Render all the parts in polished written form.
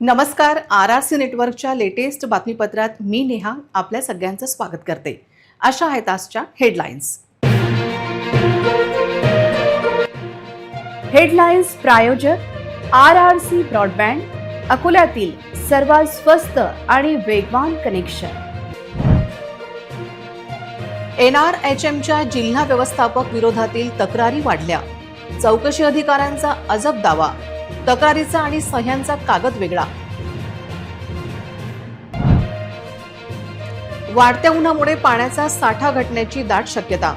नमस्कार. RRC नेटवर्कच्या latest बातमीपत्रात मी नेहा आपल्या सगळ्यांचं स्वागत करते. अशा आहेत आजच्या हेडलाईन्स. हेडलाईन्स प्रायोजक RRC ब्रॉडबँड, अकोल्यातील सर्वात स्वस्त आणि वेगवान कनेक्शन. NRHMच्या जिल्हा व्यवस्थापक विरोधातील तक्रारी वाढल्या. चौकशी अधिकाऱ्यांचा अजब दावा. तक्रारीचा आणि सह्यांचा कागद वेगळा. वाढत्या उन्हामुळे पाण्याचा साठा घटण्याची दाट शक्यता.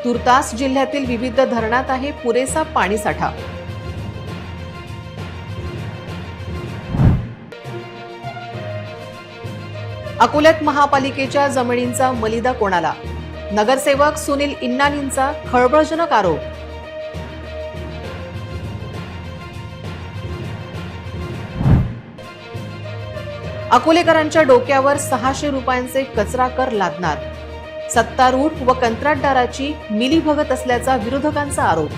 तुर्तास जिल्ह्यातील विविध धरणात आहे पुरेसा पाणीसाठा. अकोल्यात महापालिकेच्या जमिनींचा मलिदा कोणाला? नगरसेवक सुनील इन्नानींचा खळबळजनक आरोप. अकोलेकरांच्या डोक्यावर 600 रुपयांचे कचरा कर लादणार. सत्तारूढ व कंत्राटदाराची मिलीभगत असल्याचा विरोधकांचा आरोप.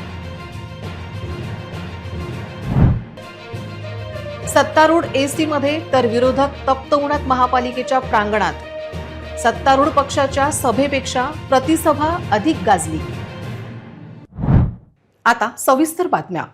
सत्तारूढ एसी मध्ये तर विरोधक तप्त उन्हात महापालिकेच्या प्रांगणात. सत्तारूढ पक्षाच्या सभेपेक्षा प्रतिसभा अधिक गाजली. आता सविस्तर बातम्या.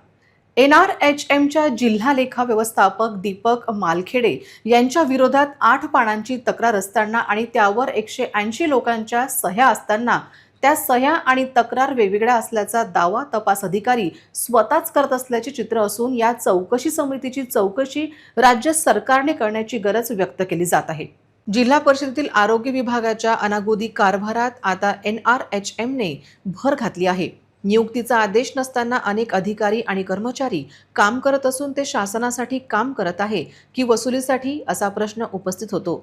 NRHMच्या जिल्हा लेखा व्यवस्थापक दीपक मालखेडे यांच्या विरोधात 8 पानांची तक्रार असताना आणि त्यावर 180 लोकांच्या सह्या असताना त्या सह्या आणि तक्रार वेगवेगळ्या असल्याचा दावा तपास अधिकारी स्वतःच करत असल्याचे चित्र असून या चौकशी समितीची चौकशी राज्य सरकारने करण्याची गरज व्यक्त केली जात आहे. जिल्हा परिषदेतील आरोग्य विभागाच्या अनागोदी कारभारात आता NRHMने भर घातली आहे. नियुक्तीचा आदेश नसताना अनेक अधिकारी आणि कर्मचारी काम करत असून ते शासनासाठी काम करत आहे की वसुलीसाठी असा प्रश्न उपस्थित होतो.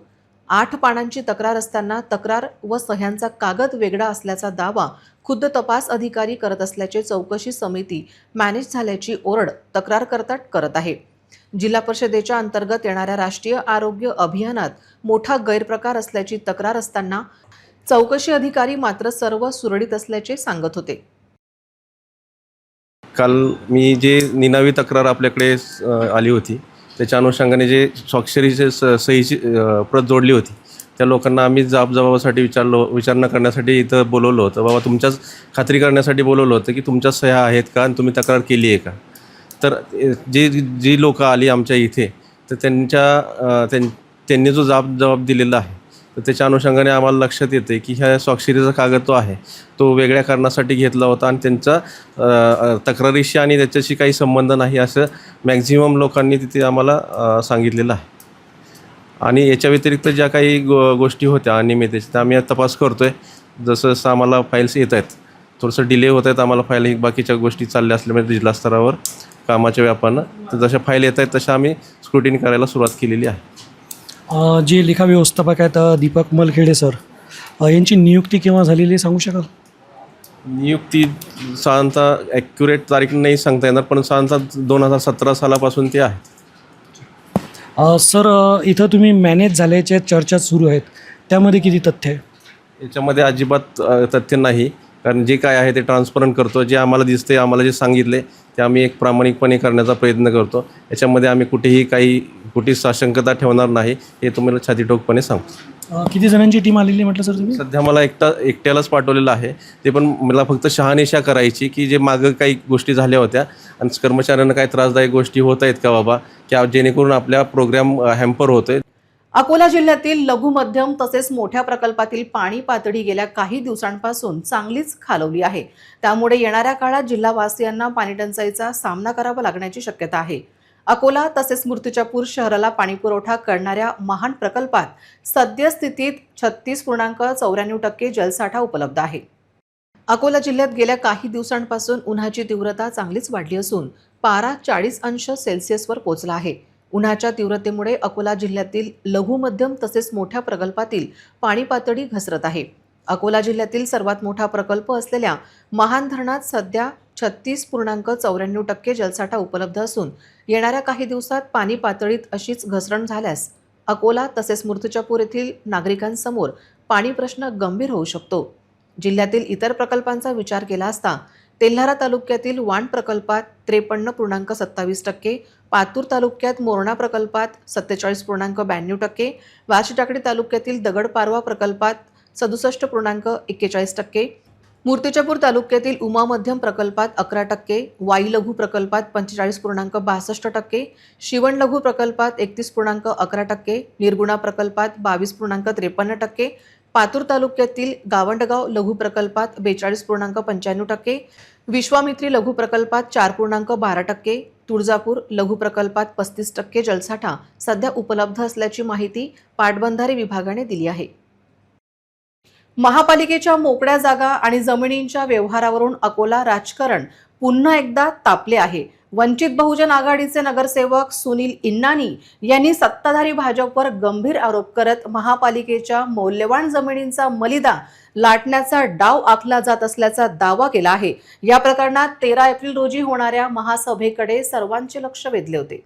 8 पानांची तक्रार असताना तक्रार व सह्यांचा कागद वेगळा असल्याचा दावा खुद्द तपास अधिकारी करत असल्याचे चौकशी समिती मॅनेज झाल्याची ओरड तक्रारकर्ता करत आहे. जिल्हा परिषदेच्या अंतर्गत येणाऱ्या राष्ट्रीय आरोग्य अभियानात मोठा गैरप्रकार असल्याची तक्रार असताना चौकशी अधिकारी मात्र सर्व सुरळीत असल्याचे सांगत होते. काल मी जे निनावी तक्रार आपल्याकडे आली होती त्याच्या अनुषंगाने जे स्वाक्षरीचे सहीची प्रत जोडली होती त्या लोकांना आम्ही जबाबासाठी विचारणा करण्यासाठी इथं बोलवलं होतं. बाबा तुमच्याच खात्री करण्यासाठी बोलवलं होतं की तुमच्या सह्या आहेत का आणि तुम्ही तक्रार केली आहे का. तर जी लोकं आली आमच्या इथे तर त्यांनी जो जबाब दिलेला आहे तर त्याच्या अनुषंगाने आम्हाला लक्षात येते की ह्या स्वाक्षरीचा कागद तो आहे तो वेगळ्या कारणासाठी घेतला होता आणि त्यांचा तक्रारीशी आणि त्याच्याशी काही संबंध नाही असं मॅक्झिमम लोकांनी तिथे आम्हाला सांगितलेलं आहे. आणि याच्या व्यतिरिक्त ज्या काही गोष्टी होत्या अनियमिततेच्या त्या आम्ही तपास करतो आहे. जसं जसं आम्हाला फाईल्स येत आहेत थोडंसं डिले होत आहेत आम्हाला फाईल बाकीच्या गोष्टी चालल्या असल्यामुळे जिल्हा स्तरावर कामाच्या व्यापानं तर जशा फाईल येत आहेत तशा आम्ही स्क्रुटिनी करायला सुरुवात केलेली आहे. जे लेखा व्यवस्थापक आहेत दीपक मालखेडे सर यांची नियुक्ती केव्हा झालेली सांगू शकाल? नियुक्ती साधारणतः ॲक्युरेट तारीख नाही सांगता येणार पण साधारणतः 2017 सालापासून ते आहेत. सर इथं तुम्ही मॅनेज झाल्याच्या चर्चा सुरू आहेत त्यामध्ये किती तथ्य आहे? याच्यामध्ये अजिबात तथ्य नाही कारण जे काय आहे ते ट्रान्सपरंट करतो. जे आम्हाला दिसते आम्हाला जे सांगितले ते आम्ही एक प्रामाणिकपणे करण्याचा प्रयत्न करतो. याच्यामध्ये आम्ही कुठेही साशंकता ठेवणार नाही हे तुम्हाला छातीठोकपणे सांगतो. किती जणांची टीम आलेली म्हटलं सर तुम्ही? सध्या मला एकट्यालाच पाठवलेलं आहे. ते पण मला फक्त शहानिशा करायची की जे मागं काही गोष्टी झाल्या होत्या आणि कर्मचाऱ्यांना काही त्रासदायक गोष्टी होत आहेत का बाबा की जेणेकरून आपल्या प्रोग्राम हॅम्पर होतोय. अकोला जिल्ह्यातील लघु मध्यम तसेच मोठ्या प्रकल्पातील पाणी पातळी गेल्या काही दिवसांपासून चांगलीच खालवली आहे. त्यामुळे येणाऱ्या काळात जिल्हावासियांना पाणीटंचाईचा सामना करावा लागण्याची शक्यता आहे. अकोला तसेच मूर्तिजापूर शहराला पाणीपुरवठा करणाऱ्या महान प्रकल्पात सद्यस्थितीत 36.94% जलसाठा उपलब्ध आहे. अकोला जिल्ह्यात गेल्या काही दिवसांपासून उन्हाची तीव्रता चांगलीच वाढली असून पारा 40 अंश सेल्सिअसवर पोहोचला आहे. उन्हाच्या तीव्रतेमुळे अकोला जिल्ह्यातील लघु मध्यम तसेच मोठ्या प्रकल्पातील पाणी पातळी घसरत आहे. अकोला जिल्ह्यातील सर्वात मोठा प्रकल्प असलेल्या महान धरणात सध्या 36.94% जलसाठा उपलब्ध असून येणाऱ्या काही दिवसात पाणी पातळीत अशीच घसरण झाल्यास अकोला तसेच मूर्तिजापूर येथील नागरिकांसमोर पाणी प्रश्न गंभीर होऊ शकतो. जिल्ह्यातील इतर प्रकल्पांचा विचार केला असता तेल्हारा तालुक्यातील वाण प्रकल्पात 53.27%, पातूर तालुक्यात मोरणा प्रकल्पात 47.92%, वाशीटाकडी तालुक्यातील दगडपारवा प्रकल्पात 67.41%, मूर्तिजापूर तालुक्यातील उमा मध्यम प्रकल्पात 11%, वाई लघु प्रकल्पात 45.62%, शिवण लघु प्रकल्पात 31.11%, निर्गुणा प्रकल्पात 22.53%, पातूर तालुक्यातील गावंडगाव लघु प्रकल्पात 42.95%, विश्वामित्री लघु प्रकल्पात 4.12%, तुळजापूर लघु प्रकल्पात 35% जलसाठा सध्या उपलब्ध असल्याची माहिती पाटबंधारे विभागाने दिली आहे. महापालिकेच्या मोकळ्या जागा आणि जमिनींच्या व्यवहारावरून अकोला राजकारण पुन्हा एकदा तापले आहे. वंचित बहुजन आघाडीचे नगरसेवक सुनील इन्नानी यांनी सत्ताधारी भाजपवर गंभीर आरोप करत महापालिकेच्या मौल्यवान जमिनींचा मलिदा लाटण्याचा डाव आखला जात असल्याचा दावा केला आहे. या प्रकरणात 13 एप्रिल रोजी होणाऱ्या महासभेकडे सर्वांचे लक्ष वेधले होते.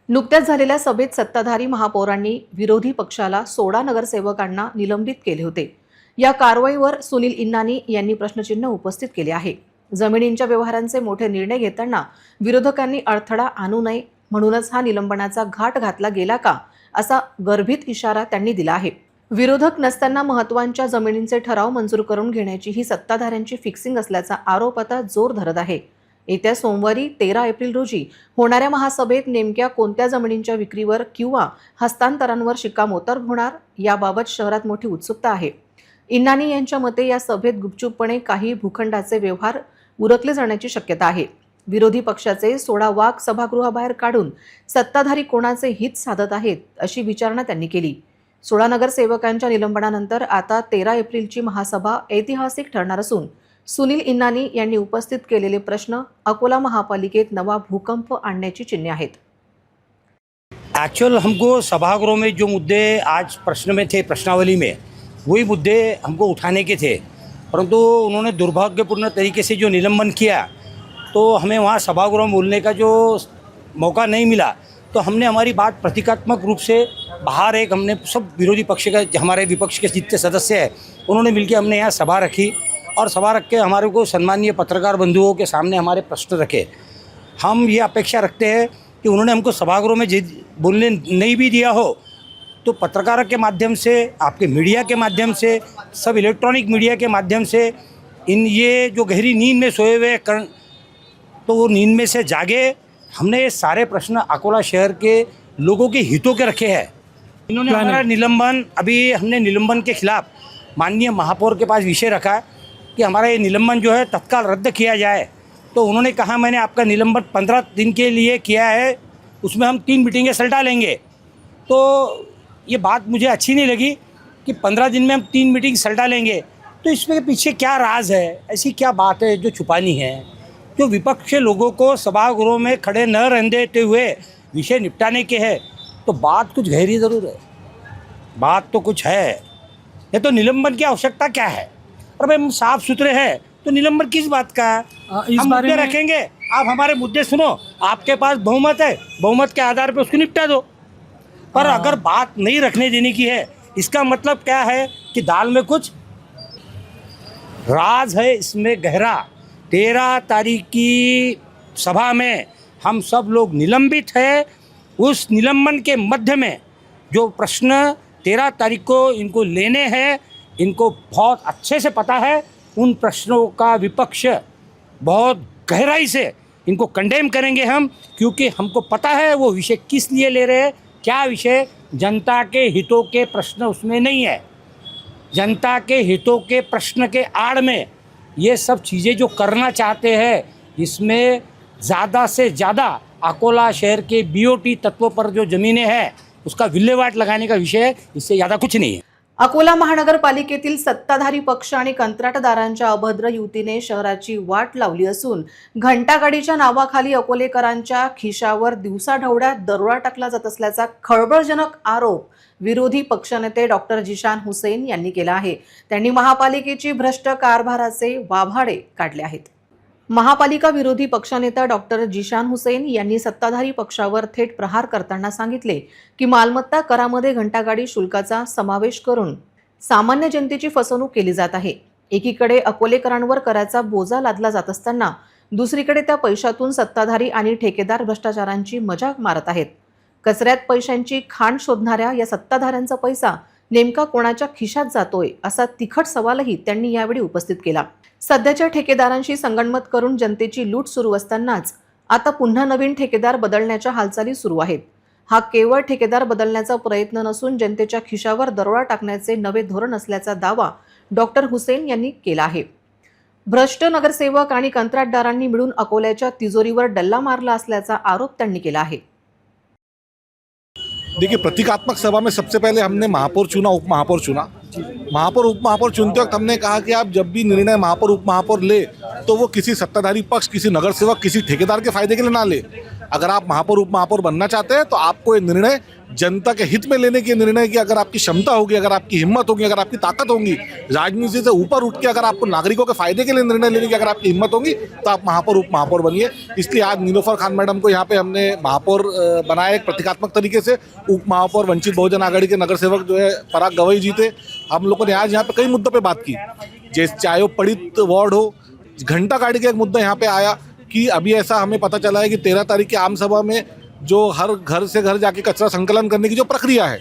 नुकत्याच झालेल्या सभेत सत्ताधारी महापौरांनी विरोधी पक्षाला 16 नगरसेवकांना निलंबित केले होते. या कारवाईवर सुनील इन्नानी यांनी प्रश्नचिन्ह उपस्थित केले आहे. जमिनींच्या व्यवहारांचे मोठे निर्णय घेताना विरोधकांनी अडथळा आणू नये म्हणूनच हा निलंबनाचा घाट घातला गेला का असा गर्भित इशारा त्यांनी दिला आहे. विरोधक नसताना महत्त्वाच्या जमिनींचे ठराव मंजूर करून घेण्याची ही सत्ताधाऱ्यांची फिक्सिंग असल्याचा आरोप आता जोर धरत आहे. येत्या सोमवारी 13 एप्रिल रोजी होणाऱ्या महासभेत नेमक्या कोणत्या जमिनींच्या विक्रीवर किंवा हस्तांतरांवर शिक्कामोर्तब होणार याबाबत शहरात मोठी उत्सुकता आहे. इन्नानी यांच्या मते या सभेत गुपचूपपणे काही भूखंडाचे व्यवहार उरकले जाण्याची शक्यता आहे. विरोधी पक्षाचे 16 वाघ सभागृहाबाहेर काढून सत्ताधारी कोणाचे हित साधत आहेत अशी विचारणा त्यांनी केली. 16 नगरसेवकांच्या निलंबनानंतर आता 13 एप्रिलची महासभा ऐतिहासिक ठरणार असून सुनील इन्नानी यांनी उपस्थित केलेले प्रश्न अकोला महापालिकेत नवा भूकंप आणण्याची चिन्हे आहेत. एक्चुअल हमको सभागृह में जो मुद्दे आज प्रश्न में थे, प्रश्नावली में वही मुद्दे हमको उठाने के थे, परंतु उन्होंने दुर्भाग्यपूर्ण तरीके से जो निलंबन किया तो हमें वहाँ सभागृह में बोलने का जो मौका नहीं मिला. तो हमने हमारी बात प्रतीकात्मक रूप से बाहर हमने सब विरोधी पक्ष का, हमारे विपक्ष के जितने सदस्य हैं उन्होंने मिलकर हमने यहाँ सभा रखी और सभा रख के हमारे को सम्मानीय पत्रकार बंधुओं के सामने हमारे प्रश्न रखे. हम ये अपेक्षा रखते हैं कि उन्होंने हमको सभागृह में बोलने नहीं भी दिया हो तो पत्रकारों के माध्यम से, आपके मीडिया के माध्यम से, सब इलेक्ट्रॉनिक मीडिया के माध्यम से ये जो गहरी नींद में सोए हुए तो वो नींद में से जागे. हमने ये सारे प्रश्न अकोला शहर के लोगों के हितों के रखे हैं. इन्होंने हमारा निलंबन, अभी हमने निलंबन के खिलाफ माननीय महापौर के पास विषय रखा कि हमारा ये निलंबन जो है तत्काल रद्द किया जाए. तो उन्होंने कहा मैंने आपका निलंबन 15 दिन के लिए किया है, उसमें हम 3 मीटिंगें सल्टा लेंगे. तो ये बात मुझे अच्छी नहीं लगी कि 15 दिन में हम 3 मीटिंग सल्टा लेंगे. तो इसमें पीछे क्या राज है, ऐसी क्या बात है जो छुपानी है. जो विपक्ष के लोगों को सभागृह में खड़े न रहने देते हुए विषय निपटाने के हैं तो बात कुछ गहरी ज़रूर है, बात तो कुछ है. ये तो निलंबन की आवश्यकता क्या है. और भाई हम साफ सुथरे हैं तो निलंबन किस बात का है. हम मुद्दे रखेंगे, आप हमारे मुद्दे सुनो, आपके पास बहुमत है, बहुमत के आधार पर उसको निपटा दो. पर अगर बात नहीं रखने देने की है इसका मतलब क्या है कि दाल में कुछ राज है, इसमें गहरा. 13 तारीख की सभा में हम सब लोग निलंबित हैं. उस निलंबन के मध्य में जो प्रश्न 13 तारीख को इनको लेने हैं, इनको बहुत अच्छे से पता है. उन प्रश्नों का विपक्ष बहुत गहराई से इनको कंडेम करेंगे हम, क्योंकि हमको पता है वो विषय किस लिए ले रहे हैं. क्या विषय, जनता के हितों के प्रश्न उसमें नहीं है. जनता के हितों के प्रश्न के आड़ में ये सब चीज़ें जो करना चाहते हैं, इसमें ज़्यादा से ज़्यादा अकोला शहर के बीओटी तत्वों पर जो ज़मीनें हैं उसका विल्हेवाट लगाने का विषय है. इससे ज़्यादा कुछ नहीं है. अकोला महानगरपालिकेतील सत्ताधारी पक्ष आणि कंत्राटदारांच्या अभद्र युतीने शहराची वाट लावली असून घंटागाडीच्या नावाखाली अकोलेकरांच्या खिशावर दिवसाढवळ्यात दरोडा टाकला जात असल्याचा खळबळजनक आरोप विरोधी पक्षनेते डॉक्टर जिशान हुसेन यांनी केला आहे. त्यांनी महापालिकेची भ्रष्ट कारभाराचे वाभाडे काढले आहेत. महापालिका विरोधी पक्षनेता डॉक्टर जिशान हुसेन यांनी सत्ताधारी पक्षावर थेट प्रहार करताना सांगितले की मालमत्ता करामध्ये घंटागाडी शुल्काचा समावेश करून सामान्य जनतेची फसवणूक केली जात आहे. एकीकडे अकोलेकरांवर कराचा बोजा लादला जात असताना दुसरीकडे त्या पैशातून सत्ताधारी आणि ठेकेदार भ्रष्टाचारांची मजा मारत आहेत. कचऱ्यात पैशांची खाण शोधणाऱ्या या सत्ताधाऱ्यांचा पैसा नेमका कोणाच्या खिशात जातोय असा तिखट सवालही त्यांनी यावेळी उपस्थित केला. सध्याच्या ठेकेदारांशी संगनमत करून जनतेची लूट सुरू असतानाच आता पुन्हा नवीन ठेकेदार बदलण्याच्या हालचाली सुरू आहेत. हा केवळ ठेकेदार बदलण्याचा प्रयत्न नसून जनतेच्या खिशावर दरोडा टाकण्याचे नवे धोरण असल्याचा दावा डॉक्टर हुसेन यांनी केला आहे. भ्रष्ट नगरसेवक आणि कंत्राटदारांनी मिळून अकोल्याच्या तिजोरीवर डल्ला मारला असल्याचा आरोप त्यांनी केला आहे. देखिए, प्रतीकात्मक सभा में सबसे पहले हमने महापौर चुना, उप महापौर चुना। महापौर उप महापौर चुनते वक्त हमने कहा कि आप जब भी निर्णय महापौर उप महापौर ले तो वो किसी सत्ताधारी पक्ष, किसी नगर सेवक, किसी ठेकेदार के फायदे के लिए ना ले। अगर आप महापौर उप महापौर बनना चाहते हैं तो आपको ये निर्णय जनता के हित में लेने के निर्णय की अगर आपकी क्षमता होगी, अगर आपकी हिम्मत होगी, अगर आपकी ताकत होगी, राजनीति से ऊपर उठ के अगर आपको नागरिकों के फायदे के लिए निर्णय लेने की अगर आपकी हिम्मत होगी तो आप महापौर उप महापौर बनिए। इसलिए आज नीलोफर खान मैडम को यहाँ पे हमने महापौर बनाया एक प्रतीकात्मक तरीके से। उप महापौर वंचित बहुजन आघाड़ी के नगर सेवक जो है पराग गवई जी थे। हम लोगों ने आज यहाँ पे कई मुद्दों पे बात की, जैसे चाहे वो पीड़ित वार्ड हो, घंटा गाड़ी का एक मुद्दा यहाँ पे आया कि अभी ऐसा हमें पता चला है कि 13 तारीख की आम सभा में जो हर घर से घर जाके कचरा संकलन करने की जो प्रक्रिया है,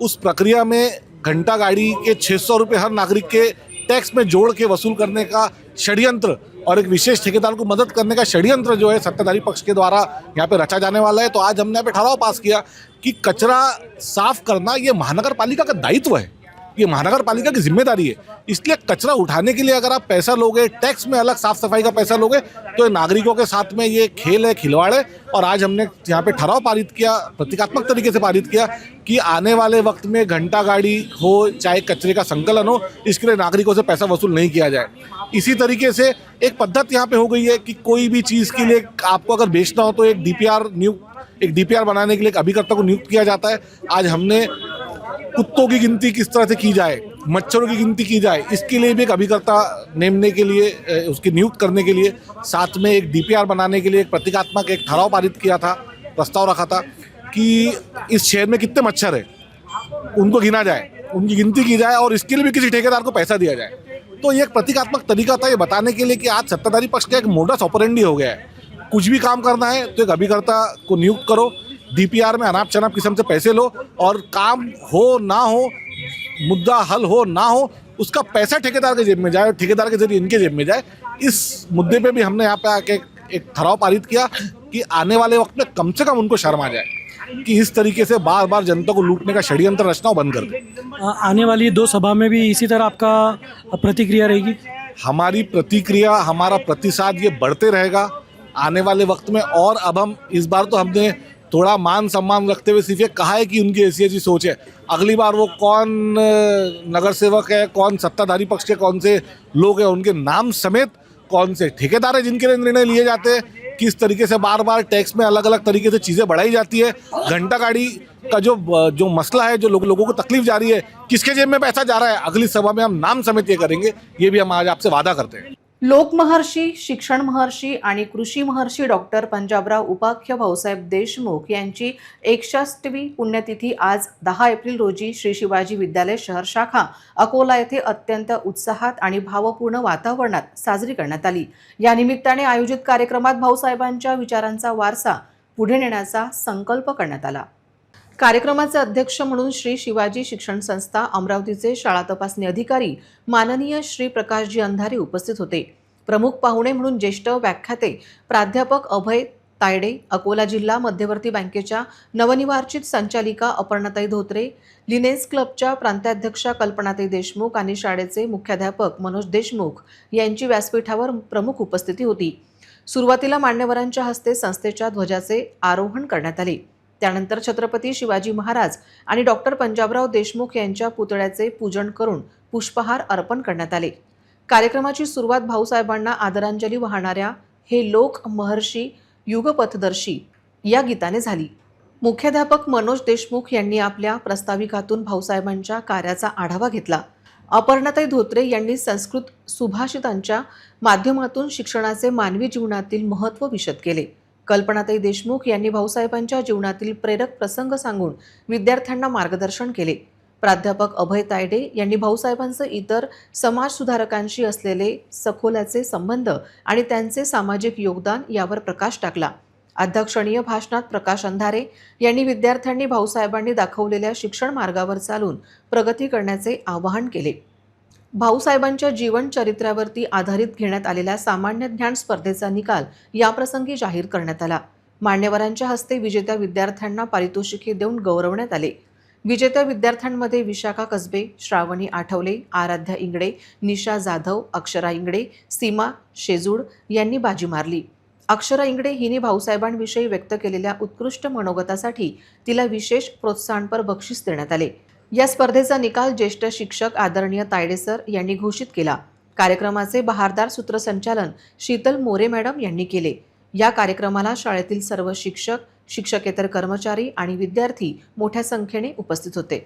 उस प्रक्रिया में घंटा गाड़ी के 600 रुपये हर नागरिक के टैक्स में जोड़ के वसूल करने का षड्यंत्र और एक विशेष ठेकेदार को मदद करने का षड्यंत्र जो है सत्ताधारी पक्ष के द्वारा यहाँ पे रचा जाने वाला है। तो आज हमने यहाँ पे ठराव पास किया कि कचरा साफ करना ये महानगर पालिका का दायित्व है, ये महानगर पालिका की जिम्मेदारी है। इसलिए कचरा उठाने के लिए अगर आप पैसा लोगे, टैक्स में अलग साफ सफाई का पैसा लोगे, तो ये नागरिकों के साथ में ये खेल है, खिलवाड़ है। और आज हमने यहाँ पे ठराव पारित किया, प्रतीकात्मक तरीके से पारित किया कि आने वाले वक्त में घंटा गाड़ी हो चाहे कचरे का संकलन हो, इसके लिए नागरिकों से पैसा वसूल नहीं किया जाए। इसी तरीके से एक पद्धति यहाँ पे हो गई है कि कोई भी चीज़ के लिए आपको अगर बेचना हो तो एक डीपीआर बनाने के लिए एक अभिकर्ता को नियुक्त किया जाता है। आज हमने कुत्तों की गिनती किस तरह से की जाए, मच्छरों की गिनती की जाए, इसके लिए भी एक अभिकर्ता नेमने के लिए, उसकी नियुक्त करने के लिए, साथ में एक डीपीआर बनाने के लिए एक प्रतीकात्मक एक ठराव पारित किया था, प्रस्ताव रखा था कि इस शहर में कितने मच्छर है उनको गिना जाए, उनकी गिनती की जाए और इसके लिए भी किसी ठेकेदार को पैसा दिया जाए। तो ये एक प्रतीकात्मक तरीका था ये बताने के लिए कि आज सत्ताधारी पक्ष का एक मोडस ऑपरेंडी हो गया है। कुछ भी काम करना है तो एक अभिकर्ता को नियुक्त करो, डीपीआर में अनाप शनाप किस्म से पैसे लो और काम हो ना हो, मुद्दा हल हो ना हो, उसका पैसा ठेकेदार के जेब में जाए और ठेकेदार के जरिए इनके जेब में जाए। इस मुद्दे पे भी हमने यहाँ पे आके एक ठराव पारित किया कि आने वाले वक्त में कम से कम उनको शर्म आ जाए कि इस तरीके से बार बार जनता को लूटने का षड्यंत्र रचना बंद कर दे। आने वाली 2 सभा में भी इसी तरह आपका प्रतिक्रिया रहेगी? हमारी प्रतिक्रिया, हमारा प्रतिसाद ये बढ़ते रहेगा आने वाले वक्त में। और अब हम इस बार तो हमने थोड़ा मान सम्मान रखते हुए सिर्फ ये कहा है कि उनकी ऐसी सोच है। अगली बार वो कौन नगर सेवक है, कौन सत्ताधारी पक्ष के कौन से लोग हैं, उनके नाम समेत कौन से ठेकेदार है जिनके लिए निर्णय लिए जाते हैं, किस तरीके से बार बार टैक्स में अलग अलग तरीके से चीज़ें बढ़ाई जाती है, घंटा गाड़ी का जो मसला है, जो लोगों को तकलीफ जा रही है, किसके जेब में पैसा जा रहा है, अगली सभा में हम नाम समेत ये करेंगे। ये भी हम आज आपसे वादा करते हैं। लोकमहर्षी, शिक्षण महर्षी आणि कृषी महर्षी डॉक्टर पंजाबराव उपाख्य भाऊसाहेब देशमुख यांची 61वी पुण्यतिथी आज 10 एप्रिल रोजी श्री शिवाजी विद्यालय शहर शाखा अकोला येथे अत्यंत उत्साहात आणि भावपूर्ण वातावरणात साजरी करण्यात आली। या निमित्ताने आयोजित कार्यक्रमात भाऊसाहेबांच्या विचारांचा वारसा पुढे नेण्याचा संकल्प करण्यात आला। कार्यक्रमाचे अध्यक्ष म्हणून श्री शिवाजी शिक्षण संस्था अमरावतीचे शाळा तपासणी अधिकारी माननीय श्री प्रकाशजी अंधारे उपस्थित होते। प्रमुख पाहुणे म्हणून ज्येष्ठ व्याख्याते प्राध्यापक अभय तायडे, अकोला जिल्हा मध्यवर्ती बँकेच्या नवनिर्वाचित संचालिका अपर्णाताई धोत्रे, लिनेन्स क्लबच्या प्रांताध्यक्षा कल्पनाताई देशमुख आणि शाळेचे मुख्याध्यापक मनोज देशमुख यांची व्यासपीठावर प्रमुख उपस्थिती होती। सुरुवातीला मान्यवरांच्या हस्ते संस्थेच्या ध्वजाचे आरोहण करण्यात आले। त्यानंतर छत्रपती शिवाजी महाराज आणि डॉक्टर पंजाबराव देशमुख यांच्या पुतळ्याचे पूजन करून पुष्पहार अर्पण करण्यात आले। कार्यक्रमाची सुरुवात भाऊसाहेबांना आदरांजली वाहणाऱ्या हे लोक महर्षी युगपथदर्शी या गीताने झाली। मुख्याध्यापक मनोज देशमुख यांनी आपल्या प्रस्ताविकातून भाऊसाहेबांच्या कार्याचा आढावा घेतला। अपर्णाताई धोत्रे यांनी संस्कृत सुभाषितांच्या माध्यमातून शिक्षणाचे मानवी जीवनातील महत्त्व विशद केले। कल्पनाताई देशमुख यांनी भाऊसाहेबांच्या जीवनातील प्रेरक प्रसंग सांगून विद्यार्थ्यांना मार्गदर्शन केले। प्राध्यापक अभय तायडे यांनी भाऊसाहेबांचे इतर समाजसुधारकांशी असलेले सखोल्याचे संबंध आणि त्यांचे सामाजिक योगदान यावर प्रकाश टाकला. अध्यक्षणीय भाषणात प्रकाश अंधारे यांनी विद्यार्थ्यांनी भाऊसाहेबांनी दाखवलेल्या शिक्षण मार्गावर चालून प्रगती करण्याचे आवाहन केले. भाऊसाहेबांच्या जीवन चरित्रावरती आधारित घेण्यात आलेल्या सामान्य ज्ञान स्पर्धेचा निकाल याप्रसंगी जाहीर करण्यात आला. मान्यवरांच्या हस्ते विजेत्या विद्यार्थ्यांना पारितोषिके देऊन गौरवण्यात आले. विजेत्या विद्यार्थ्यांमध्ये विशाखा कसबे, श्रावणी आठवले, आराध्या इंगडे, निशा जाधव, अक्षरा इंगडे, सीमा शेजूड यांनी बाजी मारली. अक्षरा इंगडे हिने भाऊसाहेबांविषयी व्यक्त केलेल्या उत्कृष्ट मनोगतासाठी तिला विशेष प्रोत्साहनपर बक्षीस देण्यात आले. या स्पर्धेचा निकाल ज्येष्ठ शिक्षक आदरणीय तायडे सर यांनी घोषित केला. कार्यक्रमाचे बहारदार सूत्रसंचालन शीतल मोरे मॅडम यांनी केले. या कार्यक्रमाला शाळेतील सर्व शिक्षक, शिक्षकेतर कर्मचारी आणि विद्यार्थी मोठ्या संख्येने उपस्थित होते.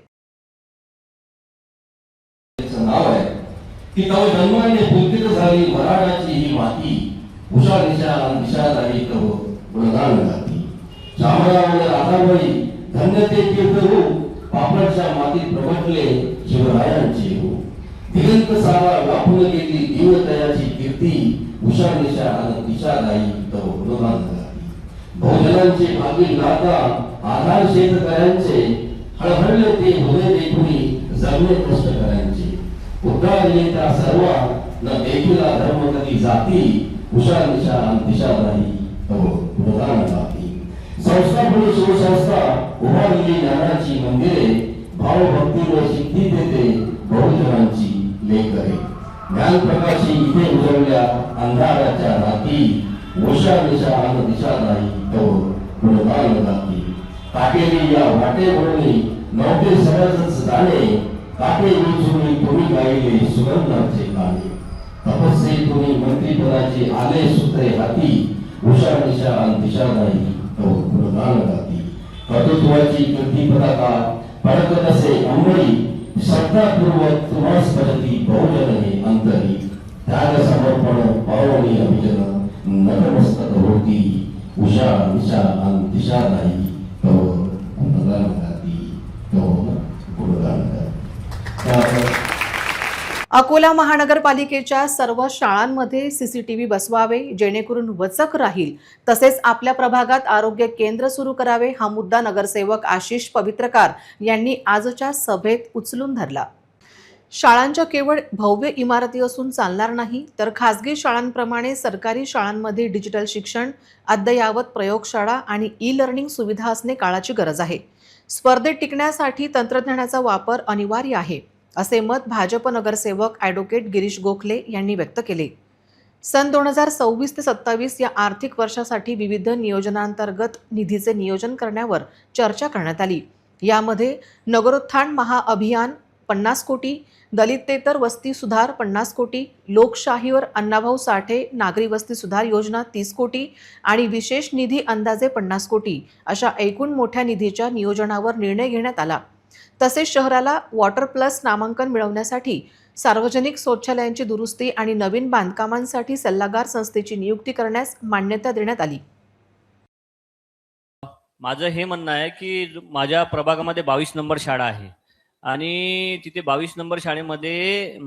नाव आहे की तव जन्माने पुलकित झाली मराठाची ही माती, उषा निशा झाली तव गुणगान गाती. शामराव राधाबाई धन्य ते तीर्थरूप, पापडच्या मातीत प्रगटले शिवरायांचे रूप. दिगंत सारा व्यापून गेली दीनदयाची कीर्ती, उषा निशा गाई तव गुणगान गाती. बहुजनांचे भागी नाता आधार शेतकऱ्यांचे, हळहळले ते हृदय देखुनी जगणे कष्टकऱ्यांचे. उद्गारले त्या सर्व न देखिला धर्म कधी जाती, उषा निशा गाई तव गुणगान गाती. संस्थापनी शिवसंस्था उभारली ज्ञानाची मंदिरे, भावभक्ती व सिद्धी देते बहुजनांची लेकरे. ज्ञानप्रकाशी इथे उजवल्या अंधाराच्या राती, उषा निशा गाई तव गुणगान गाती. काटेली या वाटे वळणी नव्हते सहजच जाणे, काटे विचुनी तुम्ही गायले सुगंधाचे गाणे. तपस्से तुम्ही मंत्रिपदाचे आले सूत्रे हाती, उषा निशा गाई तव गुणगान गाती. कर्तृत्वाची कीर्ती पताका फडकत असे अंबरी, श्रद्धापूर्वक तुम्हास भजती बहुजन हे अंतरी. त्याग समर्पण पावनी अभिजन, नतमस्तक होती उषा निशा गाई तव गुणगान गाती तव गुणगान गाती. अकोला महानगरपालिकेच्या सर्व शाळांमध्ये सीसीटीव्ही बसवावे जेणेकरून वचक राहील, तसेच आपल्या प्रभागात आरोग्य केंद्र सुरू करावे हा मुद्दा नगरसेवक आशिष पवित्रकार यांनी आजच्या सभेत उचलून धरला. शाळांच्या केवळ भव्य इमारती असून चालणार नाही, तर खासगी शाळांप्रमाणे सरकारी शाळांमध्ये डिजिटल शिक्षण, अद्ययावत प्रयोगशाळा आणि ई लर्निंग सुविधा असणे काळाची गरज आहे. स्पर्धेत टिकण्यासाठी तंत्रज्ञानाचा वापर अनिवार्य आहे, असे मत भाजप नगरसेवक ॲडव्होकेट गिरीश गोखले यांनी व्यक्त केले. सन 2026 ते 27 या आर्थिक वर्षासाठी विविध नियोजनांतर्गत निधीचे नियोजन करण्यावर चर्चा करण्यात आली. यामध्ये नगरोत्थान महाअभियान 50 कोटी, दलितेतर वस्ती सुधार 50 कोटी, लोकशाहीवर अण्णाभाऊ साठे नागरी वस्ती सुधार योजना 30 कोटी आणि विशेष निधी अंदाजे 50 कोटी अशा एकूण मोठ्या निधीच्या नियोजनावर निर्णय घेण्यात आला. तसेच शहराला वॉटर प्लस नामांकन मिळवण्यासाठी सार्वजनिक शौचालयांची दुरुस्ती आणि नवीन बांधकामांसाठी सल्लागार संस्थेची नियुक्ती करण्यास मान्यता देण्यात आली. माझं हे म्हणणं आहे की माझ्या प्रभागामध्ये 22 नंबर शाळा आहे आणि तिथे 22 नंबर शाळेमध्ये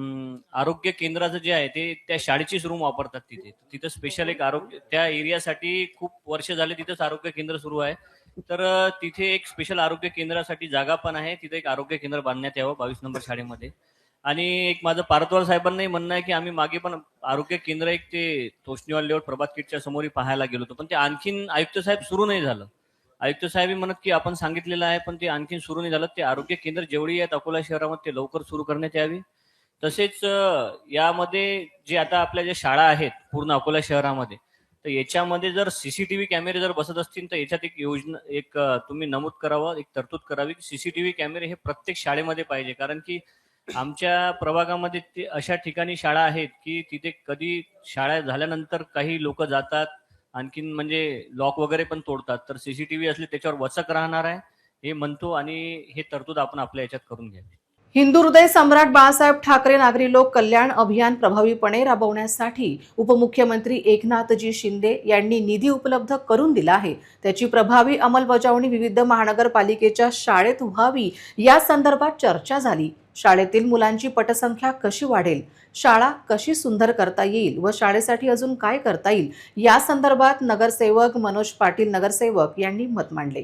आरोग्य केंद्राचं जे आहे ते त्या शाळेचीच रूम वापरतात. तिथं स्पेशल एक आरोग्य त्या एरियासाठी खूप वर्ष झाले तिथंच आरोग्य केंद्र सुरू आहे. तर तिथे एक स्पेशल आरोग्य केंद्रासाठी जागा पण आहे. तिथे एक आरोग्य केंद्र बांधण्यात यावं 22 नंबर शाळेमध्ये. आणि एक माझं पारतवार साहेबांनाही म्हणणं आहे की आम्ही मागे पण आरोग्य केंद्र एक ते तोष्णीवाल लेआउट प्रभात किटच्या समोर पाहायला गेलो होतो, पण ते आणखीन आयुक्त साहेब सुरू नाही झालं. आयुक्त साहेब म्हणत की आपण सांगितलेलं आहे पण ते आणखीन सुरू नाही झालं. ते आरोग्य केंद्र जेवढी आहेत अकोला शहरामध्ये ते लवकर सुरू करण्यात यावी. तसेच यामध्ये जे आता आपल्या ज्या शाळा आहेत पूर्ण अकोला शहरामध्ये, तर याच्यामध्ये जर सीसीटीव्ही कॅमेरे जर बसत असतील तर याच्यात एक योजना एक तुम्ही नमूद करावं, एक तरतूद करावी की सीसीटीव्ही कॅमेरे हे प्रत्येक शाळेमध्ये पाहिजे. कारण की आमच्या प्रभागामध्ये ते अशा ठिकाणी शाळा आहेत की तिथे कधी शाळा झाल्यानंतर काही लोक जातात, आणखीन म्हणजे लॉक वगैरे पण तोडतात. तर सीसीटीव्ही असले त्याच्यावर वचक राहणार आहे हे म्हणतो आणि हे तरतूद आपण आपल्या याच्यात करून घ्यावी. हिंदू हृदय सम्राट बाळासाहेब ठाकरे नागरी लोक कल्याण अभियान प्रभावीपणे राबवण्यासाठी उपमुख्यमंत्री एकनाथजी शिंदे यांनी निधी उपलब्ध करून दिला आहे. त्याची प्रभावी अंमलबजावणी विविध महानगरपालिकेच्या शाळेत व्हावी या संदर्भात चर्चा झाली. शाळेतील मुलांची पटसंख्या कशी वाढेल, शाळा कशी सुंदर करता येईल व शाळेसाठी अजून काय करता येईल या संदर्भात नगरसेवक मनोज पाटील नगरसेवक यांनी मत मांडले.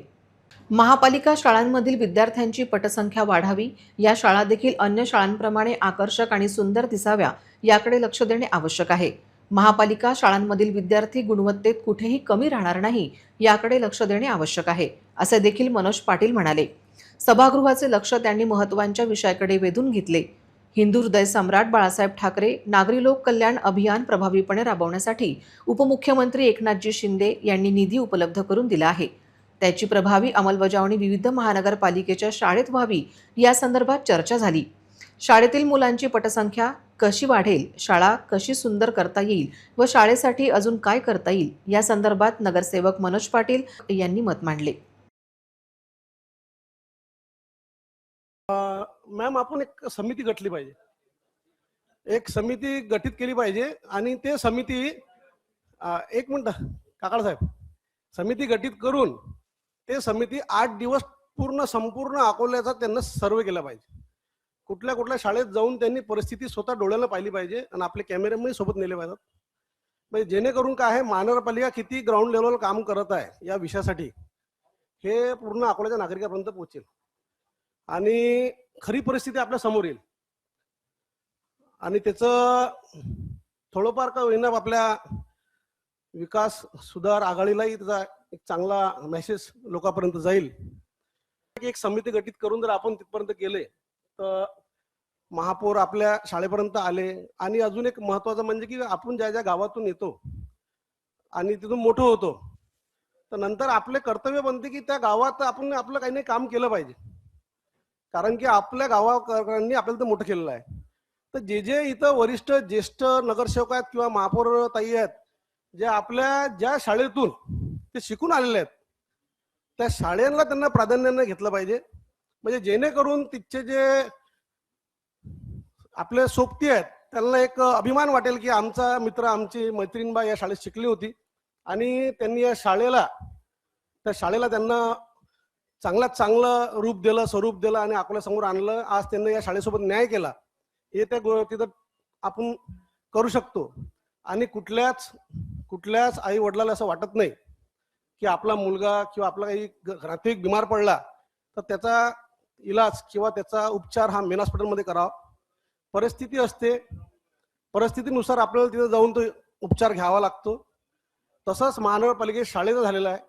महापालिका शाळांमधील विद्यार्थ्यांची पटसंख्या वाढावी, या शाळा देखील अन्य शाळांप्रमाणे आकर्षक आणि सुंदर दिसाव्या याकडे लक्ष देणे आवश्यक आहे. महापालिका शाळांमधील विद्यार्थी गुणवत्तेत कुठेही कमी राहणार नाही याकडे लक्ष देणे आवश्यक आहे, असे देखील मनोज पाटील म्हणाले. सभागृहाचे लक्ष त्यांनी महत्त्वाच्या विषयाकडे वेधून घेतले. हिंदू हृदय सम्राट बाळासाहेब ठाकरे नागरी लोक कल्याण अभियान प्रभावीपणे राबवण्यासाठी उपमुख्यमंत्री एकनाथजी शिंदे यांनी निधी उपलब्ध करून दिला आहे. त्याची प्रभावी अंमलबजावणी विविध महानगरपालिकेच्या शाळेत व्हावी या संदर्भात चर्चा झाली. शाळेतील मुलांची पटसंख्या कशी वाढेल, शाळा कशी सुंदर करता येईल व शाळेसाठी अजून काय करता येईल या संदर्भात नगरसेवक मनोज पाटील यांनी मत मांडले. मॅम, आपण एक समिती गठली पाहिजे, एक समिती गठीत केली पाहिजे आणि ते समिती एक मिनिट काकाळ साहेब, समिती गठीत करून ते समिती 8 दिवस संपूर्ण अकोल्याचा त्यांना सर्वे केला पाहिजे. कुठल्या कुठल्या शाळेत जाऊन त्यांनी परिस्थिती स्वतः डोळ्याला पाहिली पाहिजे आणि आपले कॅमेरेमध्ये सोबत नेले पाहिजेत. म्हणजे जेणेकरून काय आहे, महानगरपालिका किती ग्राउंड लेवलवर काम करत आहे या विषयासाठी हे पूर्ण अकोल्याच्या नागरिकांपर्यंत पोहोचेल आणि खरी परिस्थिती आपल्या समोर येईल आणि त्याचं थोडंफार का होईना आपल्या विकास सुधार आघाडीलाही त्याचा एक चांगला मेसेज लोकांपर्यंत जाईल. एक समिती गठीत करून जर आपण तिथपर्यंत गेले तर महापौर आपल्या शाळेपर्यंत आले आणि अजून एक महत्वाचं म्हणजे की आपण ज्या ज्या गावातून येतो आणि तिथून मोठं होतो तर नंतर आपले कर्तव्य बनते की त्या गावात आपण आपलं काही नाही काम केलं पाहिजे, कारण की आपल्या गावाकरांनी आपल्याला तर मोठं केलेलं आहे. तर जे जे इथं वरिष्ठ ज्येष्ठ नगरसेवक आहेत किंवा महापौर ताई आहेत, जे आपल्या ज्या शाळेतून ते शिकून आलेले आहेत त्या शाळेला त्यांना प्राधान्याने घेतलं पाहिजे. म्हणजे जेणेकरून तिथचे जे आपले सोबती आहेत त्यांना एक अभिमान वाटेल की आमचा मित्र आमची मैत्रीणबा या शाळेत शिकली होती आणि त्यांनी या त्या शाळेला त्यांना चांगल्यात चांगलं रूप दिलं, स्वरूप दिलं आणि अकोल्यासमोर आणलं. आज त्यांनी या शाळेसोबत न्याय केला हे त्या तिथं आपण करू शकतो. आणि कुठल्याच आई वडिलाला असं वाटत नाही की आपला मुलगा किंवा आपला काही नातेवाईक बिमार पडला तर त्याचा इलाज किंवा त्याचा उपचार हा मेन हॉस्पिटलमध्ये करावा. परिस्थिती असते, परिस्थितीनुसार आपल्याला तिथे जाऊन तो उपचार घ्यावा लागतो. तसंच महानगरपालिकेत शाळेचं झालेलं आहे.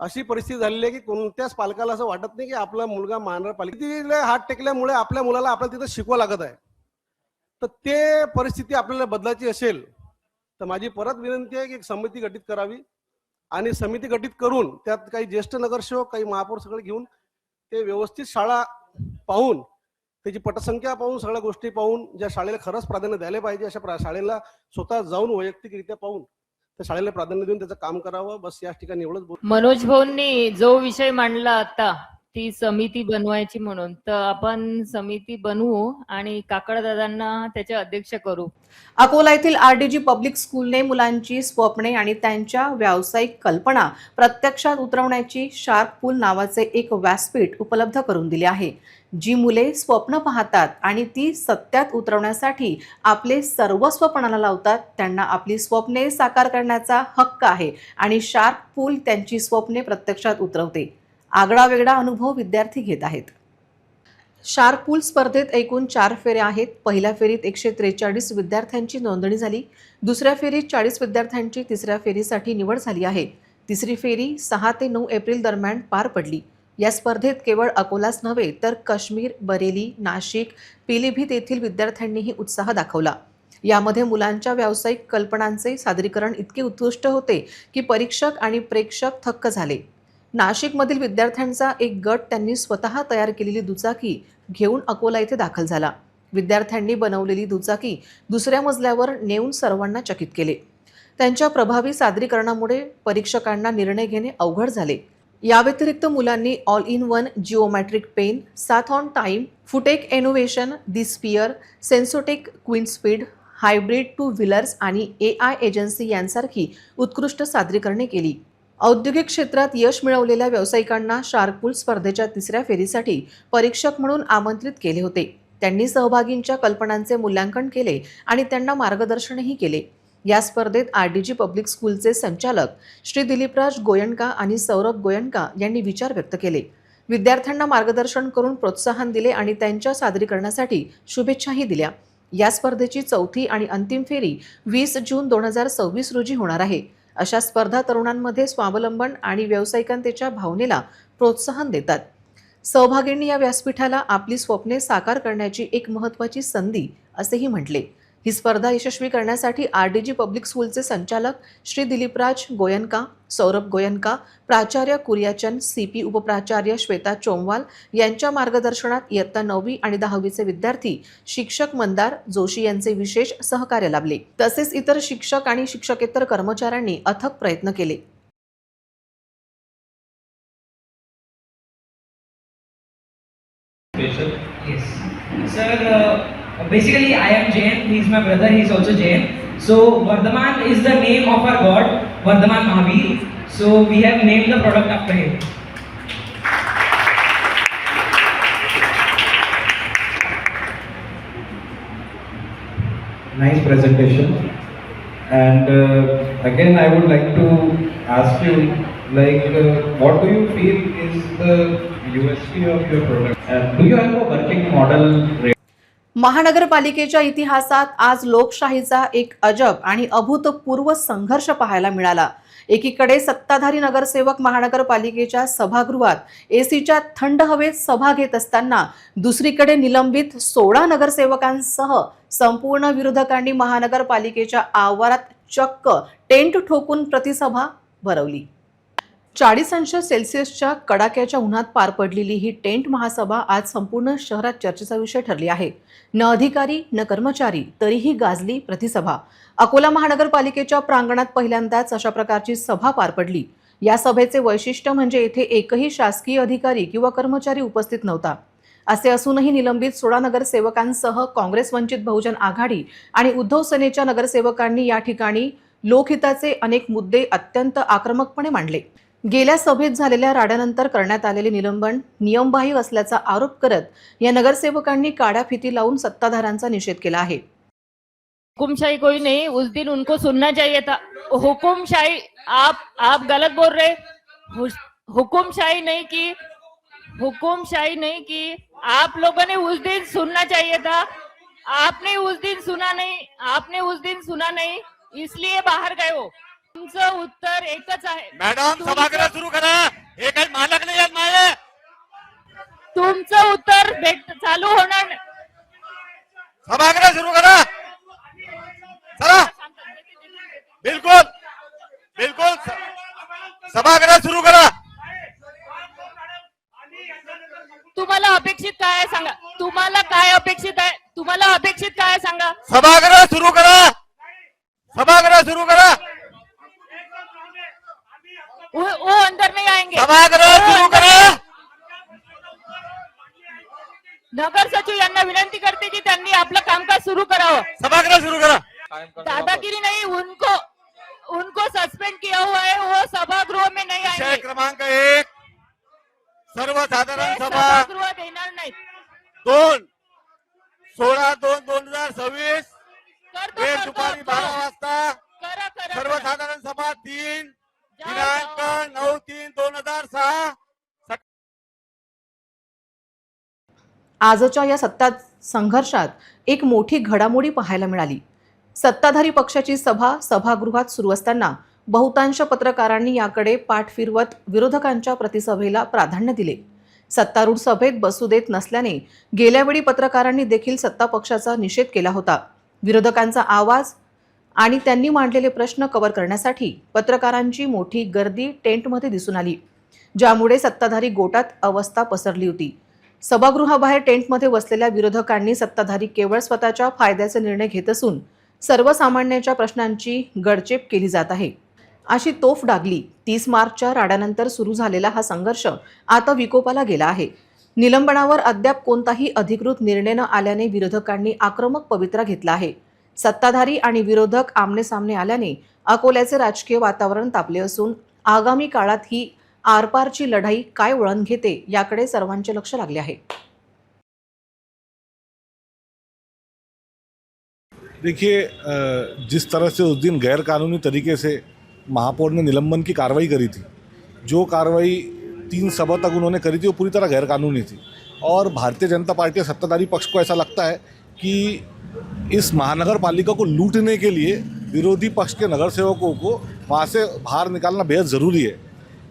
अशी परिस्थिती झालेली आहे की कोणत्याच पालकाला असं वाटत नाही की आपला मुलगा महानगरपालिकेला हात टेकल्यामुळे आपल्या मुलाला आपल्याला तिथं शिकवा लागत आहे. तर ते परिस्थिती आपल्याला बदलायची असेल तर माझी परत विनंती आहे की एक समिती गठीत करावी आणि समिती गठीत करून त्यात काही ज्येष्ठ नगरसेवक काही महापौर सगळे घेऊन ते व्यवस्थित शाळा पाहून त्याची पटसंख्या पाहून सगळ्या गोष्टी पाहून ज्या शाळेला खरंच प्राधान्य द्यायला पाहिजे अशा शाळेला स्वतः जाऊन वैयक्तिकरित्या पाहून त्या शाळेला प्राधान्य देऊन त्याचं काम करावं. बस या ठिकाणी एवढंच बोल. मनोज भाऊंनी जो विषय मांडला आता ती समिती बनवायची म्हणून, तर आपण समिती बनवू आणि काकडदादांना त्याचे अध्यक्ष करू. अकोला येथील आरडीजी पब्लिक स्कूलने मुलांची स्वप्ने आणि त्यांच्या व्यावसायिक कल्पना प्रत्यक्षात उतरवण्याची शार्प पूल नावाचे एक व्यासपीठ उपलब्ध करून दिले आहे. जी मुले स्वप्न पाहतात आणि ती सत्यात उतरवण्यासाठी आपले सर्वस्व पणाला लावतात त्यांना आपली स्वप्ने साकार करण्याचा हक्क आहे आणि शार्प पूल त्यांची स्वप्ने प्रत्यक्षात उतरवते. आगळा वेगळा अनुभव विद्यार्थी घेत आहेत. शार्प पूल स्पर्धेत एकूण 4 फेऱ्या आहेत. पहिल्या फेरीत 143 विद्यार्थ्यांची नोंदणी झाली. दुसऱ्या फेरीत 40 विद्यार्थ्यांची तिसऱ्या फेरीसाठी निवड झाली आहे. तिसरी फेरी 6 ते 9 एप्रिल दरम्यान पार पडली. या स्पर्धेत केवळ अकोलाच नव्हे तर काश्मीर, बरेली, नाशिक, पिलीभीत येथील विद्यार्थ्यांनीही उत्साह दाखवला. यामध्ये मुलांच्या व्यावसायिक कल्पनांचे सादरीकरण इतके उत्कृष्ट होते की परीक्षक आणि प्रेक्षक थक्क झाले. नाशिकमधील विद्यार्थ्यांचा एक गट त्यांनी स्वतः तयार केलेली दुचाकी घेऊन अकोला येथे दाखल झाला. विद्यार्थ्यांनी बनवलेली दुचाकी दुसऱ्या मजल्यावर नेऊन सर्वांना चकित केले. त्यांच्या प्रभावी सादरीकरणामुळे परीक्षकांना निर्णय घेणे अवघड झाले. या व्यतिरिक्त मुलांनी all in one geometric pen, सॅथॉन टाइम, फुटेक innovation, the spear, Sensotech queen speed, hybrid two wheelers आणि AI एजन्सी यांसारखी उत्कृष्ट सादरीकरणे केली. औद्योगिक क्षेत्रात यश मिळवलेल्या व्यावसायिकांना शार्क पूल स्पर्धेच्या तिसऱ्या फेरीसाठी परीक्षक म्हणून आमंत्रित केले होते. त्यांनी सहभागींच्या कल्पनांचे मूल्यांकन केले आणि त्यांना मार्गदर्शनही केले. या स्पर्धेत RDG पब्लिक स्कूलचे संचालक श्री दिलीपराज गोयनका आणि सौरभ गोयनका यांनी विचार व्यक्त केले. विद्यार्थ्यांना मार्गदर्शन करून प्रोत्साहन दिले आणि त्यांच्या सादरीकरणासाठी शुभेच्छाही दिल्या. या स्पर्धेची चौथी आणि अंतिम फेरी 20 जून 2026 रोजी होणार आहे. अशा स्पर्धा तरुणांमध्ये स्वावलंबन आणि व्यावसायिकतेच्या भावनेला प्रोत्साहन देतात. सहभागींनी या व्यासपीठाला आपली स्वप्ने साकार करण्याची एक महत्त्वाची संधी असेही म्हटले. ही स्पर्धा यशस्वी करण्यासाठी RDG पब्लिक स्कूलचे संचालक श्री दिलीपराज गोयनका, सौरभ गोयनका, प्राचार्य कुरियाचंद, CP उपप्राचार्य श्वेता चोमवाल यांच्या मार्गदर्शनात इयत्ता 9वी आणि 10वीचे विद्यार्थी, शिक्षक मंदार जोशी यांचे विशेष सहकार्य लाभले. तसेच इतर शिक्षक आणि शिक्षकेतर कर्मचाऱ्यांनी अथक प्रयत्न केले. Yes. Sir, basically I am Jain, he is my brother, he is also Jain. So Vardhaman is the name of our god, Vardhaman Mahavir. So we have named the product after him. Nice presentation. And again I would like to ask you, what do you feel is the USP of your product? And do you have a working model? महानगरपालिकेच्या इतिहासात आज लोकशाहीचा एक अजब आणि अभूतपूर्व संघर्ष पाहायला मिळाला. एकीकडे सत्ताधारी नगरसेवक महानगरपालिकेच्या सभागृहात ACच्या थंड हवेत सभा घेत असताना दुसरीकडे निलंबित 16 नगरसेवकांसह संपूर्ण विरोधकांनी महानगरपालिकेच्या आवारात चक्क टेंट ठोकून प्रतिसभा भरवली. 40°C कडाक्याच्या उन्हात पार पडलेली ही टेंट महासभा आज संपूर्ण शहरात चर्चेचा विषय ठरली आहे. न अधिकारी न कर्मचारी, तरीही गाजली प्रतिसभा. अकोला महानगरपालिकेच्या प्रांगणात पहिल्यांदाच अशा प्रकारची सभा पार पडली. या सभेचे वैशिष्ट्य म्हणजे येथे एकही शासकीय अधिकारी किंवा कर्मचारी उपस्थित नव्हता. असे असूनही निलंबित 16 नगरसेवकांसह काँग्रेस, वंचित बहुजन आघाडी आणि उद्धव सेनेच्या नगरसेवकांनी या ठिकाणी लोकहिताचे अनेक मुद्दे अत्यंत आक्रमकपणे मांडले. गेल्या सभेत झालेल्या राड्यानंतर करण्यात आलेले निलंबन नियमबाह्य असल्याचा आरोप करत या नगरसेवकांनी काड्या फिती लावून सत्ताधाऱ्यांचा निषेध केला आहे. हुकुमशाही कोई नहीं, उस दिन उनको सुनना चाहिए था. हुकुमशाही आप गलत बोल रहे. हुकुमशाही नहीं की आप लोगों ने उस दिन सुनना चाहिए था. आपने उस दिन सुना नहीं, इसलिए बाहर गए हो. तुमचं उत्तर एकच आहे. मॅडम सभागृह सुरू करा. हे काही मालक नाही आहेत माझे. तुमचं उत्तर चालू होणार नाही. सभागृह सुरू करा. चला. बिलकुल सभागृह सुरू करा. तुम्हाला अपेक्षित काय आहे सांगा. तुम्हाला अपेक्षित काय सांगा. सभागृह सुरू करा. वो अंदर नहीं आएंगे. सभागृह सुरू करा. नगर सचिव यांना विनंती करते की त्यांनी आपलं कामकाज सुरू करावं. सभागृह सुरू करा. दादागिरी नहीं, उनको सस्पेंड किया हुआ है, वो सभागृह में नहीं विषय आएंगे. क्रमांक 1 सर्वसाधारण सभा सभागृहात येणार नाहीत. 2/16/2026 वेळ दुपारी 12 वाजता. करा. सर्वसाधारण सभा 3 दिनांक 9/3/2006. आजच्या या सत्ता संघर्षात एक मोठी घडामोडी पाहायला मिळाली. सत्ताधारी पक्षाची सभा सभागृहात सुरू असताना बहुतांश पत्रकारांनी याकडे पाठ फिरवत विरोधकांच्या प्रतिसभेला प्राधान्य दिले. सत्तारूढ सभेत बसू देत नसल्याने गेल्यावेळी पत्रकारांनी देखील सत्ता पक्षाचा निषेध केला होता. विरोधकांचा आवाज आणि त्यांनी मांडलेले प्रश्न कव्हर करण्यासाठी पत्रकारांची मोठी गर्दी टेंटमध्ये दिसून आली, ज्यामुळे सत्ताधारी गोटात अवस्था पसरली होती. सभागृहाबाहेर टेंटमध्ये बसलेल्या विरोधकांनी सत्ताधारी केवळ स्वतःच्या फायद्याचे निर्णय घेत असून सर्वसामान्यांच्या प्रश्नांची गडचेप केली जात आहे. अशी तोफ डागली. 30 मार्चच्या राड्यानंतर सुरू झालेला हा संघर्ष आता विकोपाला गेला आहे. निलंबनावर अद्याप कोणताही अधिकृत निर्णय न आल्याने विरोधकांनी आक्रमक पवित्रा घेतला आहे. सत्ताधारी आणि विरोधक आमनेसामने आल्याने अकोल्याचे राजकीय वातावरण तापले असून आगामी काळात ही आरपारची लढाई काय वळण घेते याकडे सर्वांचे लक्ष लागले आहे. देखिए, जिस तरह से उस दिन गैरकानूनी तरीके से महापौर ने निलंबन की कार्रवाई करी थी, जो कार्रवाई 3 सभा तक उन्होंने करी थी, वो पूरी तरह गैरकानूनी थी। और भारतीय जनता पार्टी के सत्ताधारी पक्ष को ऐसा लगता है कि इस महानगर पालिका को लूटने के लिए विरोधी पक्ष के नगर सेवकों को वहाँ से बाहर निकालना बेहद ज़रूरी है।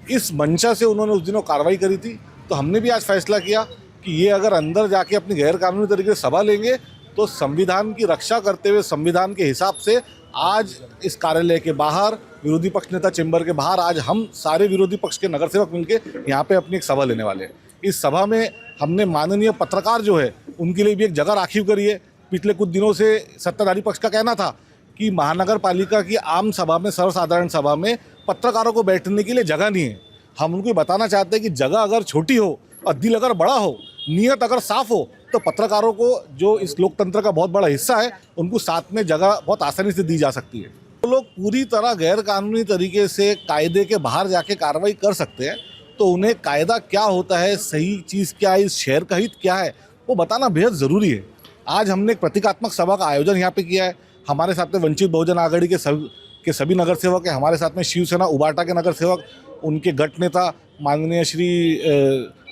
इस मंशा से उन्होंने उस दिन वो कार्रवाई करी थी। तो हमने भी आज फैसला किया कि ये अगर अंदर जाके अपनी गैरकानूनी तरीके से सभा लेंगे तो संविधान की रक्षा करते हुए संविधान के हिसाब से आज इस कार्यालय के बाहर, विरोधी पक्ष नेता चेंबर के बाहर, आज हम सारे विरोधी पक्ष के नगर सेवक मिलके यहाँ पे अपनी एक सभा लेने वाले हैं। इस सभा में हमने माननीय पत्रकार जो है उनके लिए भी एक जगह राखी करी है। पिछले कुछ दिनों से सत्ताधारी पक्ष का कहना था कि महानगर पालिका की आम सभा में, सर्वसाधारण सभा में पत्रकारों को बैठने के लिए जगह नहीं है। हम उनको बताना चाहते हैं कि जगह अगर छोटी हो और दिल अगर बड़ा हो, नीयत अगर साफ हो, तो पत्रकारों को, जो इस लोकतंत्र का बहुत बड़ा हिस्सा है, उनको साथ में जगह बहुत आसानी से दी जा सकती है। तो लोग पूरी तरह गैरकानूनी तरीके से कायदे के बाहर जाके कार्रवाई कर सकते हैं, तो उन्हें कायदा क्या होता है, सही चीज़ क्या है, इस शहर का हित क्या है, वो बताना बेहद ज़रूरी है। आज हमने एक प्रतीकात्मक सभा का आयोजन यहाँ पे किया है। हमारे साथ में वंचित बहुजन आघाड़ी के सभी नगर सेवक हैं, हमारे साथ में शिवसेना उबाटा के नगर सेवक, उनके गट नेता माननीय श्री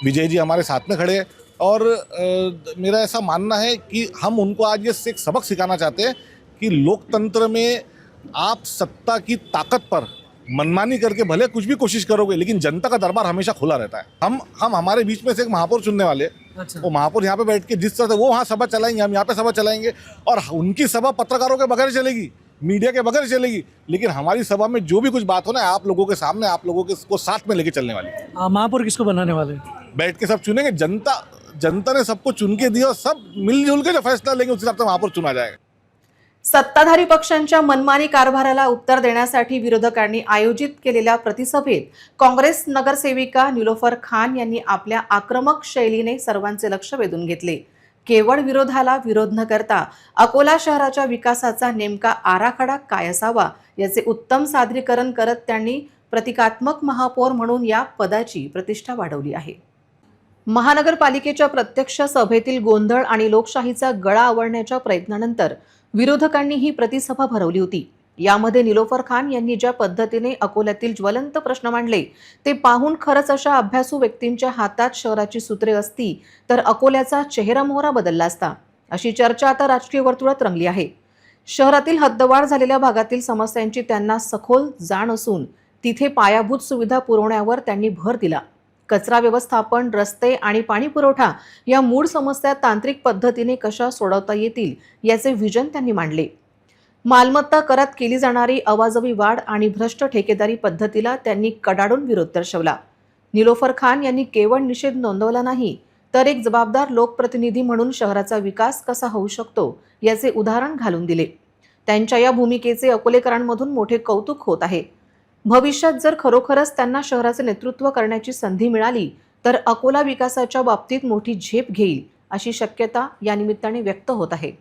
विजय जी हमारे साथ में खड़े हैं। और मेरा ऐसा मानना है कि हम उनको आज ये एक सबक सिखाना चाहते हैं कि लोकतंत्र में आप सत्ता की ताकत पर मनमानी करके भले कुछ भी कोशिश करोगे, लेकिन जनता का दरबार हमेशा खुला रहता है। हम हमारे बीच में से एक महापौर चुनने वाले हैं। वो महापौर यहाँ पे बैठ के जिस तरह से वो वहाँ सभा चलाएंगे, हम यहाँ पे सभा चलाएंगे, और उनकी सभा पत्रकारों के बगैर चलेगी, मीडिया के बगैर चलेगी, लेकिन हमारी सभा में जो भी कुछ बात होना है आप लोगों के सामने, आप लोगों के को साथ में लेके चलने वाली है। महापौर किसको बनाने वाले? बैठ के सब चुनेंगे। जनता ने सबको चुन के दिया और सब मिलजुल के जो फैसला लेंगे उस हिसाब से महापौर चुना जाएगा। सत्ताधारी पक्षांच्या मनमानी कारभाराला उत्तर देण्यासाठी विरोधकांनी आयोजित केलेल्या प्रतिसभेत काँग्रेस नगरसेविका निलोफर खान यांनी आपल्या आक्रमक शैलीने सर्वांचे लक्ष वेधून घेतले. केवळ विरोधाला विरोध न करता अकोला शहराच्या विकासाचा नेमका आराखडा काय असावा याचे उत्तम सादरीकरण करत त्यांनी प्रतिकात्मक महापौर म्हणून या पदाची प्रतिष्ठा वाढवली आहे. महानगरपालिकेच्या प्रत्यक्ष सभेतील गोंधळ आणि लोकशाहीचा गळा आवळण्याच्या प्रयत्नानंतर विरोधकांनी ही प्रतिसभा भरवली होती. यामध्ये निलोफर खान यांनी ज्या पद्धतीने अकोल्यातील ज्वलंत प्रश्न मांडले ते पाहून खरंच अशा अभ्यासू व्यक्तींच्या हातात शहराची सूत्रे असती तर अकोल्याचा चेहरामोहरा बदलला असता, अशी चर्चा आता राजकीय वर्तुळात रंगली आहे. शहरातील हद्दवाढ झालेल्या भागातील समस्यांची त्यांना सखोल जाण असून तिथे पायाभूत सुविधा पुरवण्यावर त्यांनी भर दिला. कचरा व्यवस्थापन, रस्ते आणि पाणी पुरवठा या मूळ समस्या तांत्रिक पद्धतीने कशा सोडवता येतील याचे व्हिजन त्यांनी मांडले. मालमत्ता करात केली जाणारी अवाजवी वाढ आणि भ्रष्ट ठेकेदारी पद्धतीला त्यांनी कडाडून विरोध दर्शवला. निलोफर खान यांनी केवळ निषेध नोंदवला नाही तर एक जबाबदार लोकप्रतिनिधी म्हणून शहराचा विकास कसा होऊ शकतो याचे उदाहरण घालून दिले. त्यांच्या या भूमिकेचे अकोलेकरांमधून मोठे कौतुक होत आहे. भविष्यात जर खरोखरच त्यांना शहराचे नेतृत्व करण्याची संधी मिळाली तर अकोला विकासाच्या बाबतीत मोठी झेप घेईल अशी शक्यता या निमित्ताने व्यक्त होत आहे.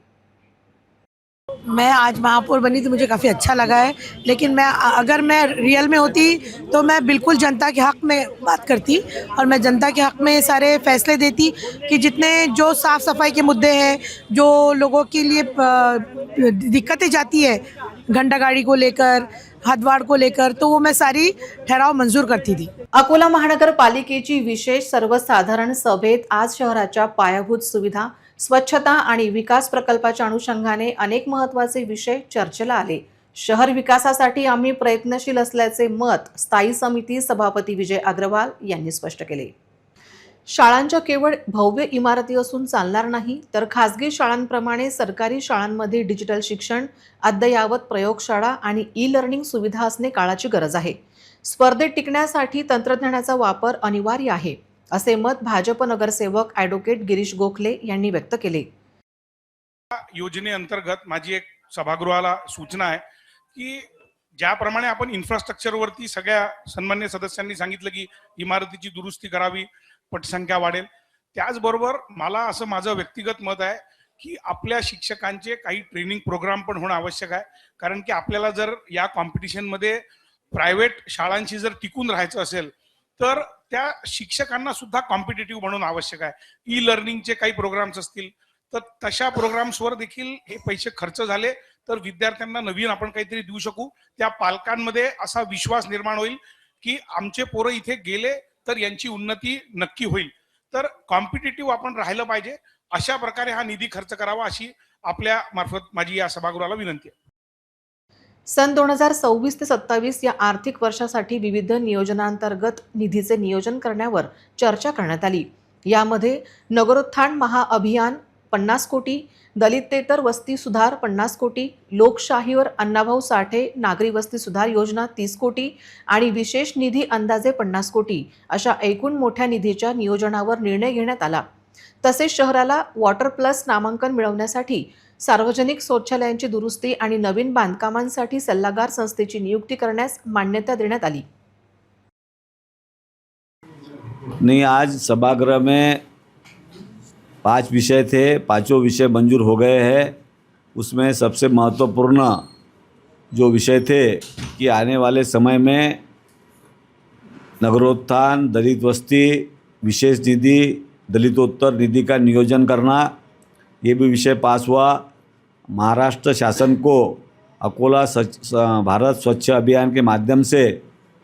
मैं आज महापौर बनी तो मुझे काफ़ी अच्छा लगा है, लेकिन अगर मैं रियल में होती तो मैं बिल्कुल जनता के हक़ में बात करती और मैं जनता के हक़ में सारे फैसले देती कि जितने जो साफ़ सफाई के मुद्दे हैं, जो लोगों के लिए दिक्कतें जाती है घंटागाड़ी को लेकर, हदवाड़ को लेकर, तो वो मैं सारी ठहराव मंजूर करती थी. अकोला महानगरपालिकेची विशेष सर्वसाधारण सभेत आज शहराच्या पायाभूत सुविधा, स्वच्छता आणि विकास प्रकल्पाच्या अनुषंगाने अनेक महत्त्वाचे विषय चर्चेला आले. शहर विकासासाठी आम्ही प्रयत्नशील असल्याचे मत स्थायी समिती सभापती विजय अग्रवाल यांनी स्पष्ट केले. शाळांच्या केवळ भव्य इमारती असून चालणार नाही तर खासगी शाळांप्रमाणे सरकारी शाळांमध्ये डिजिटल शिक्षण, अद्ययावत प्रयोगशाळा आणि ई-लर्निंग सुविधा असणे काळाची गरज आहे. स्पर्धेत टिकण्यासाठी तंत्रज्ञानाचा वापर अनिवार्य आहे असे मत भाजप नगरसेवक ॲडव्होकेट गिरीश गोखले यांनी व्यक्त केले. योजनेअंतर्गत माझी एक सभागृहाला सूचना आहे की ज्याप्रमाणे आपण इन्फ्रास्ट्रक्चरवरती सगळ्या सन्मान्य सदस्यांनी सांगितलं की इमारतीची दुरुस्ती करावी, पटसंख्या वाढेल, त्याचबरोबर मला असं माझं व्यक्तिगत मत आहे की आपल्या शिक्षकांचे काही ट्रेनिंग प्रोग्राम पण होणं आवश्यक आहे. कारण की आपल्याला जर या कॉम्पिटिशनमध्ये प्रायव्हेट शाळांशी जर टिकून राहायचं असेल तर त्या शिक्षकांना सुद्धा कॉम्पिटिटिव्ह बनवणं आवश्यक आहे. ई लर्निंगचे काही प्रोग्राम्स असतील तर तशा प्रोग्राम्सवर देखील हे पैसे खर्च झाले तर विद्यार्थ्यांना नवीन आपण काहीतरी देऊ शकू. त्या पालकांमध्ये असा विश्वास निर्माण होईल की आमचे पोरं इथे गेले तर यांची उन्नती नक्की होईल. तर कॉम्पिटिटिव्ह आपण राहिलं पाहिजे. अशा प्रकारे हा निधी खर्च करावा अशी आपल्या मार्फत माझी या सभागृहाला विनंती आहे. सन 2026 ते 27 या आर्थिक वर्षासाठी विविध नियोजनांतर्गत निधीचे नियोजन करण्यावर चर्चा करण्यात आली. यामध्ये नगरोत्थान महाअभियान 50 कोटी, दलितेतर वस्ती सुधार 50 कोटी, लोकशाहीवर अण्णाभाऊ साठे नागरी वस्ती सुधार योजना 30 कोटी आणि विशेष निधी अंदाजे 50 कोटी अशा एकूण मोठ्या निधीच्या नियोजनावर निर्णय घेण्यात आला. तसेच शहराला वॉटर प्लस नामांकन मिळवण्यासाठी सार्वजनिक शौचालयांची दुरुस्ती आणि नवीन बांधकामांसाठी सल्लागार संस्थेची नियुक्ती करण्यास मान्यता देण्यात आली. नहीं, आज सभागृह में 5 विषय थे, पांचों विषय मंजूर हो गए हैं. उसमें सबसे महत्वपूर्ण जो विषय थे कि आने वाले समय में नगरोत्थान, दलित वस्ती, विशेष निधि, दलितोत्तर निधि का नियोजन करना, ये भी विषय पास हुआ. महाराष्ट्र शासन को अकोला भारत स्वच्छ अभियान के माध्यम से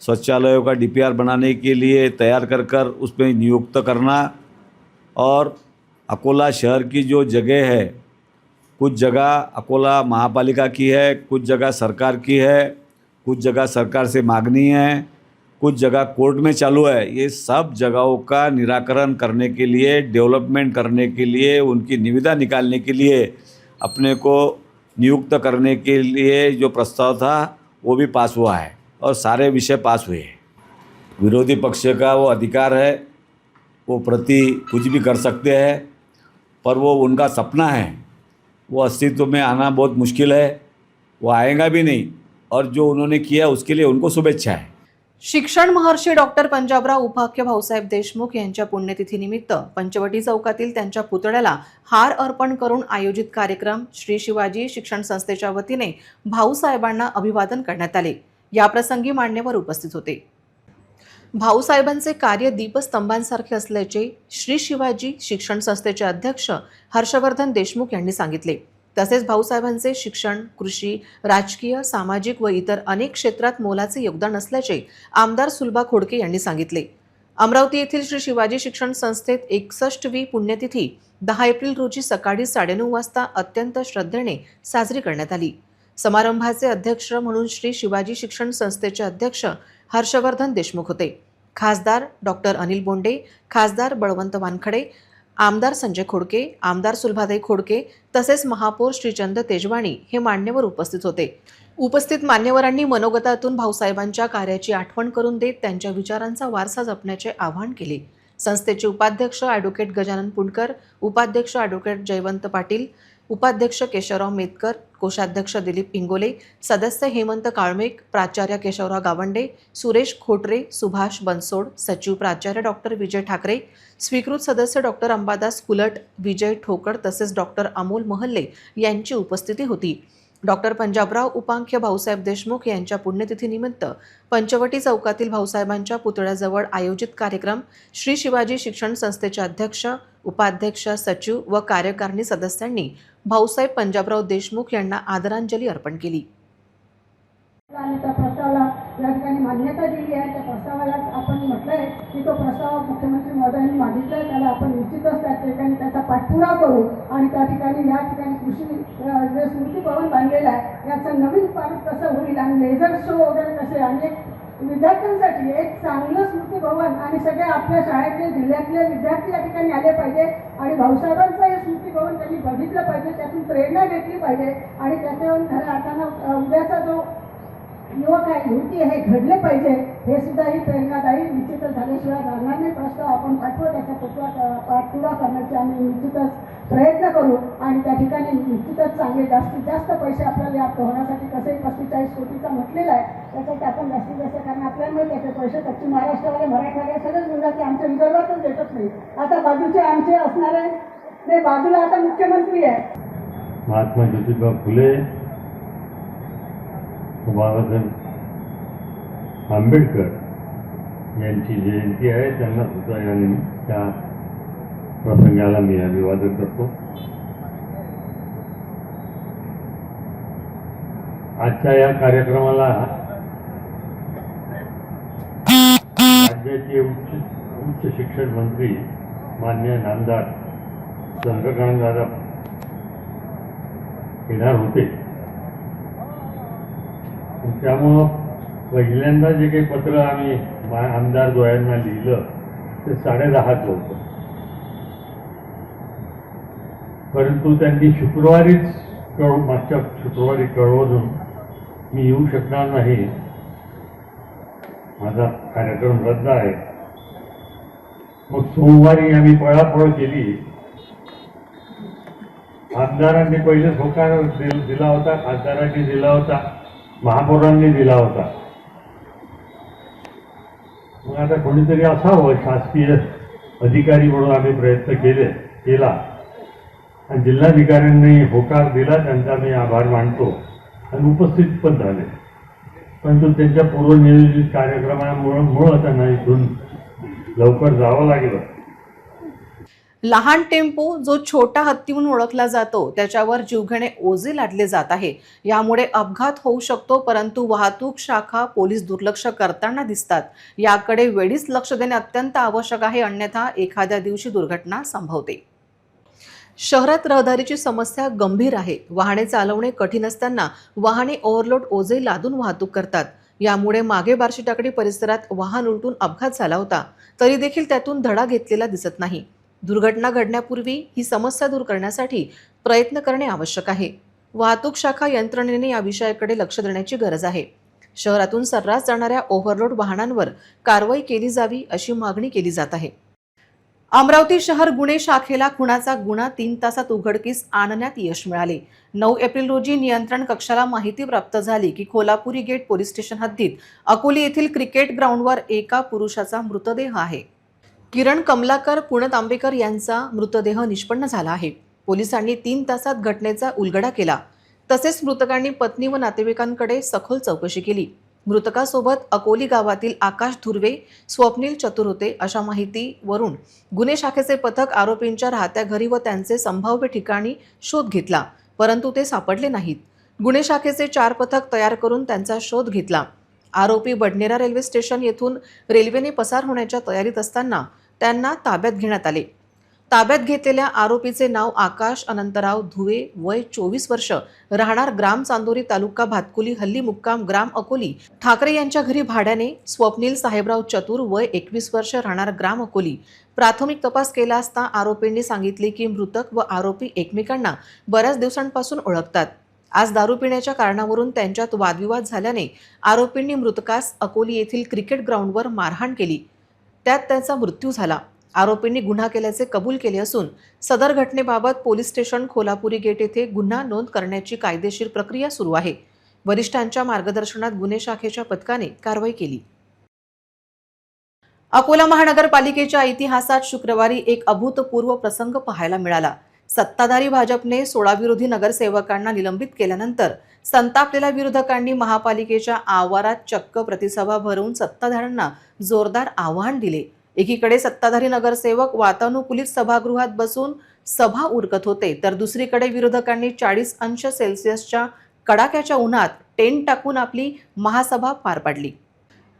शौचालयों का DPR बनाने के लिए तैयार कर उसमें नियुक्त करना और अकोला शहर की जो जगह है, कुछ जगह अकोला महापालिका की है, कुछ जगह सरकार की है, कुछ जगह सरकार से मांगनी है, कुछ जगह कोर्ट में चालू है. ये सब जगहों का निराकरण करने के लिए, डेवलपमेंट करने के लिए, उनकी निविदा निकालने के लिए अपने को नियुक्त करने के लिए जो प्रस्ताव था वो भी पास हुआ है और सारे विषय पास हुए हैं. विरोधी पक्ष का वो अधिकार है, वो प्रति कुछ भी कर सकते हैं, पर वो उनका सपना है, वो अस्तित्व में आना बहुत मुश्किल है, वो आएगा भी नहीं. और जो उन्होंने किया उसके लिए उनको शुभेच्छा है. शिक्षण महर्षी डॉक्टर पंजाबराव उपाख्य भाऊसाहेब देशमुख यांच्या पुण्यतिथीनिमित्त पंचवटी चौकातील त्यांच्या पुतळ्याला हार अर्पण करून आयोजित कार्यक्रम श्री शिवाजी शिक्षण संस्थेच्या वतीने भाऊसाहेबांना अभिवादन करण्यात आले. याप्रसंगी मान्यवर उपस्थित होते. भाऊसाहेबांचे कार्य दीपस्तंभांसारखे असल्याचे श्री शिवाजी शिक्षण संस्थेचे अध्यक्ष हर्षवर्धन देशमुख यांनी सांगितले. तसेच भाऊसाहेबांचे शिक्षण, कृषी, राजकीय, सामाजिक व इतर अनेक क्षेत्रात मोलाचे योगदान असल्याचे आमदार सुलभा खोडके यांनी सांगितले. अमरावती येथील श्री शिवाजी शिक्षण संस्थेत 61वी पुण्यतिथी 10 एप्रिल रोजी सकाळी 9:30 वाजता अत्यंत श्रद्धेने साजरी करण्यात आली. समारंभाचे अध्यक्ष म्हणून श्री शिवाजी शिक्षण संस्थेचे अध्यक्ष हर्षवर्धन देशमुख होते. खासदार डॉक्टर अनिल बोंडे, खासदार बळवंत वानखडे, आमदार संजय खोडके, आमदार सुलभाताई खोडके तसेच महापौर श्रीचंद तेजवाणी हे मान्यवर उपस्थित होते. उपस्थित मान्यवरांनी मनोगतातून भाऊसाहेबांच्या कार्याची आठवण करून देत त्यांच्या विचारांचा वारसा जपण्याचे आवाहन केले. संस्थेचे उपाध्यक्ष ॲडव्होकेट गजानन पुंडकर, उपाध्यक्ष ॲडव्होकेट जयवंत पाटील, उपाध्यक्ष केशवराव मेतकर, कोषाध्यक्ष दिलीप इंगोले, सदस्य हेमंत काळमेक, प्राचार्य केशवराव गावंडे, सुरेश खोटरे, सुभाष बनसोड, सचिव प्राचार्य डॉक्टर विजय ठाकरे, स्वीकृत सदस्य डॉक्टर अंबादास कुलट, विजय ठोकड तसेच डॉक्टर अमोल महल्ले यांची उपस्थिती होती. डॉक्टर पंजाबराव उपाख्य भाऊसाहेब देशमुख यांच्या पुण्यतिथीनिमित्त पंचवटी चौकातील भाऊसाहेबांच्या पुतळ्याजवळ आयोजित कार्यक्रम श्री शिवाजी शिक्षण संस्थेचे अध्यक्ष, उपाध्यक्ष, सचिव व कार्यकारिणी सदस्यांनी भाऊसाहेब पंजाबराव देशमुख यांना आदरांजली अर्पण केली. आणि त्या प्रस्तावाला या ठिकाणी मान्यता दिली आहे. त्या प्रस्तावाला आपण म्हटलंय की तो प्रस्ताव मुख्यमंत्री महोदयांनी मागितला आहे, त्याला आपण निश्चितच त्या ठिकाणी त्याचा पाठपुरावा करू आणि त्या ठिकाणी या ठिकाणी कृषी जे स्मृती भवन बांधलेलं आहे याचं नवीन पाणी कसं होईल आणि लेझर शो वगैरे कसे आणि विद्यार्थ्यांसाठी एक चांगलं स्मृती भवन आणि सगळे आपल्या शाळेतले जिल्ह्यातले विद्यार्थी या ठिकाणी आले पाहिजे आणि भाऊसाहेबांचं हे स्मृती भवन त्यांनी बघितलं पाहिजे, त्यातून प्रेरणा घेतली पाहिजे आणि त्याच्यावर खरं अर्थानं उद्याचा जो युवक आहे, युवती आहे, घडले पाहिजे. हे सुद्धा ही प्रेरणादायी निश्चितच झाल्याशिवाय राहणार नाही. प्रस्ताव आपण पाठवू, त्याचा पाठपुरावा करण्याचे आम्ही निश्चितच प्रयत्न करू आणि त्या ठिकाणी निश्चितच चांगले जास्तीत जास्त पैसे आपल्याला या होण्यासाठी कसे 45 कोटीचा म्हटलेला आहे त्याच्यात आपण जास्तीत जास्त, कारण आपल्याला माहिती आहे ते पैसे पश्चिम महाराष्ट्रामध्ये मराठवाड्यात सगळेच मिळतात की आमच्या विदर्भातच भेटत नाही. आता बाजूचे आमचे असणारे नाही, बाजूला आता मुख्यमंत्री आहे. महात्मा ज्योतिबा फुले, बाबासाहेब आंबेडकर यांची जयंती आहे. त्यांना सुद्धा त्या प्रसंगाला मी अभिवादन करतो. आजच्या या कार्यक्रमाला राज्याचे उच्च शिक्षण मंत्री माननीय नामदार चंद्रकांतदादा येणार होते. त्यामुळं पहिल्यांदा जे काही पत्र आम्ही आमदार द्वयांना लिहिलं ते 10:30 होतं, परंतु त्यांनी मागच्या शुक्रवारी कळवून मी येऊ शकणार नाही, माझा कार्यक्रम रद्द आहे. मग सोमवारी आम्ही पळापळ केली. आमदारांनी पहिलेच होकार दिला होता, खासदारांनी दिला होता, महापौरांनी दिला होता. मग आता कोणीतरी असावं शासकीय अधिकारी म्हणून आम्ही प्रयत्न केला आणि जिल्हाधिकाऱ्यांनी होकार दिला, त्यांचा मी आभार मानतो आणि उपस्थित पण झाले. परंतु त्यांच्या पूर्वनियोजित कार्यक्रमामुळं त्यांना इथून लवकर जावं लागलं. लहान टेम्पो जो छोटा हत्ती म्हणून ओळखला जातो त्याच्यावर जीवघेणे ओझे लादले जात आहे. यामुळे अपघात होऊ शकतो, परंतु वाहतूक शाखा पोलीस दुर्लक्ष करताना दिसतात. याकडे वेळीच लक्ष देणे अत्यंत आवश्यक आहे, अन्यथा एखाद्या दिवशी दुर्घटना संभवते. शहरात रहदारीची समस्या गंभीर आहे. वाहने चालवणे कठीण असताना वाहने ओव्हरलोड ओझे लादून वाहतूक करतात. यामुळे मागे बार्शी टाकळी परिसरात वाहन उलटून अपघात झाला होता, तरी देखील त्यातून धडा घेतलेला दिसत नाही. दुर्घटना घडण्यापूर्वी ही समस्या दूर करण्यासाठी प्रयत्न करणे आवश्यक आहे. वाहतूक शाखा यंत्रणेने या विषयाकडे लक्ष देण्याची गरज आहे. शहरातून सर्रास जाणाऱ्या ओव्हरलोड वाहनांवर कारवाई केली जावी अशी मागणी केली जात आहे. अमरावती शहर गुन्हे शाखेला खुनाचा गुन्हा 3 तासात उघडकीस आणण्यात यश मिळाले. 9 एप्रिल रोजी नियंत्रण कक्षाला माहिती प्राप्त झाली की कोल्हापुरी गेट पोलीस स्टेशन हद्दीत अकोली येथील क्रिकेट ग्राउंडवर एका पुरुषाचा मृतदेह आहे. किरण कमलाकर पुणतांबेकर यांचा मृतदेह निष्पन्न झाला आहे. पोलिसांनी 3 तासात घटनेचा उलगडा केला. तसेच मृतकांनी पत्नी व नातेवाईकांकडे सखोल चौकशी केली. मृतकासोबत अकोली गावातील आकाश धुर्वे, स्वप्नील चतुर होते अशा माहितीवरून गुन्हे शाखेचे पथक आरोपींच्या राहत्या घरी व त्यांचे संभाव्य ठिकाणी शोध घेतला, परंतु ते सापडले नाहीत. गुन्हे शाखेचे 4 पथक तयार करून त्यांचा शोध घेतला. आरोपी बडनेरा रेल्वे स्टेशन येथून रेल्वेने पसार होण्याच्या तयारीत असताना त्यांना ताब्यात घेण्यात आले. ताब्यात घेतलेल्या आरोपीचे नाव आकाश अनंतराव धुवे, वय 24 वर्ष, राहणार ग्राम चांदोरी, तालुका भातकुली, हल्ली मुक्काम ग्राम अकोली, ठाकरे यांच्या घरी भाड्याने. स्वप्नील साहेबराव चतुर, वय 21 वर्ष, राहणार ग्राम अकोली. प्राथमिक तपास केला असता आरोपींनी सांगितले की मृतक व आरोपी एकमेकांना बऱ्याच दिवसांपासून ओळखतात. आज दारू पिण्याच्या कारणावरून त्यांच्यात वादविवाद झाल्याने आरोपींनी मृतकास अकोली येथील क्रिकेट ग्राउंडवर मारहाण केली. त्यात त्याचा मृत्यू झाला. आरोपींनी गुन्हा केल्याचे कबूल केले असून सदर घटनेबाबत पोलीस स्टेशन कोल्हापुरी गेट येथे गुन्हा नोंद करण्याची कायदेशीर प्रक्रिया सुरू आहे. वरिष्ठांच्या मार्गदर्शनात गुन्हे शाखेच्या पथकाने कारवाई केली. अकोला महानगरपालिकेच्या इतिहासात शुक्रवारी एक अभूतपूर्व प्रसंग पाहायला मिळाला. सत्ताधारी भाजपने 16 विरोधी नगरसेवकांना निलंबित केल्यानंतर संतापलेल्या विरोधकांनी महापालिकेच्या आवारात चक्क प्रतिसभा भरवून सत्ताधाऱ्यांना जोरदार आव्हान दिले. एकीकडे सत्ताधारी नगरसेवक वातानुकूलित सभागृहात बसून सभा उरकत होते, तर दुसरीकडे विरोधकांनी 40 अंश सेल्सिअसच्या कडाक्याच्या उन्हात टेंट टाकून आपली महासभा पार पाडली.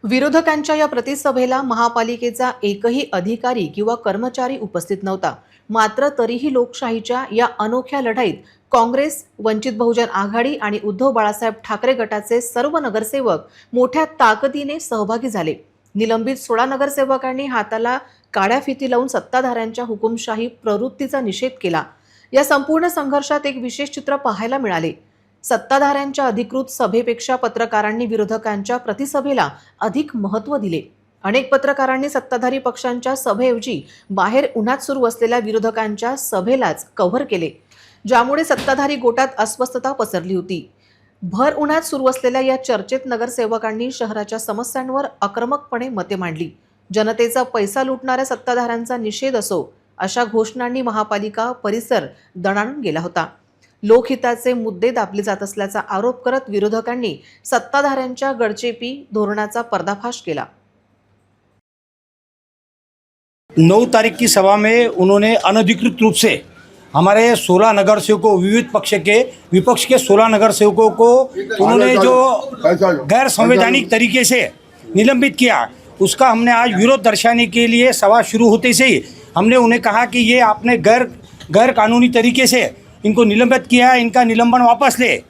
विरोधकांच्या या प्रतिसभेला महापालिकेचा एकही अधिकारी किंवा कर्मचारी उपस्थित नव्हता. मात्र तरीही लोकशाहीच्या या अनोख्या लढाईत काँग्रेस, वंचित बहुजन आघाडी आणि उद्धव बाळासाहेब ठाकरे गटाचे सर्व नगरसेवक मोठ्या ताकदीने सहभागी झाले. निलंबित 16 नगरसेवकांनी हाताला काड्या फिती लावून सत्ताधाऱ्यांच्या हुकुमशाही प्रवृत्तीचा निषेध केला. या संपूर्ण संघर्षात एक विशेष चित्र पाहायला मिळाले. सत्ताधाऱ्यांच्या अधिकृत सभेपेक्षा पत्रकारांनी विरोधकांच्या प्रतिसभेला अधिक महत्त्व दिले. अनेक पत्रकारांनी सत्ताधारी पक्षांच्या सभेऐवजी बाहेर उन्हात सुरू असलेल्या विरोधकांच्या सभेलाच कव्हर केले. ज्यामुळे सत्ताधारी गोटात अस्वस्थता पसरली होती. भर उन्हात सुरू असलेल्या या चर्चेत नगरसेवकांनी शहराच्या समस्यांवर आक्रमकपणे मते मांडली. जनतेचा पैसा लुटणाऱ्या सत्ताधाऱ्यांचा निषेध असो अशा घोषणांनी महापालिका परिसर दणाणून गेला होता. लोकहिताचे मुद्दे दाबले जात असल्याचा आरोप करत विरोधकांनी सत्ताधाऱ्यांच्या गडचेपी धोरणाचा पर्दाफाश केला. 9 तारीख की सभा में उन्होंने अनधिकृत रूप से हमारे 16 नगर सेवकों विपक्ष के 16 नगर सेवकों को उन्होंने जो गैर संवैधानिक तरीके से निलंबित किया, उसका हमने आज विरोध दर्शाने के लिए सभा शुरू होते से ही हमने उन्हें कहा कि ये आपने गैर कानूनी तरीके से इनको निलंबित किया है, इनका निलंबन वापस ले।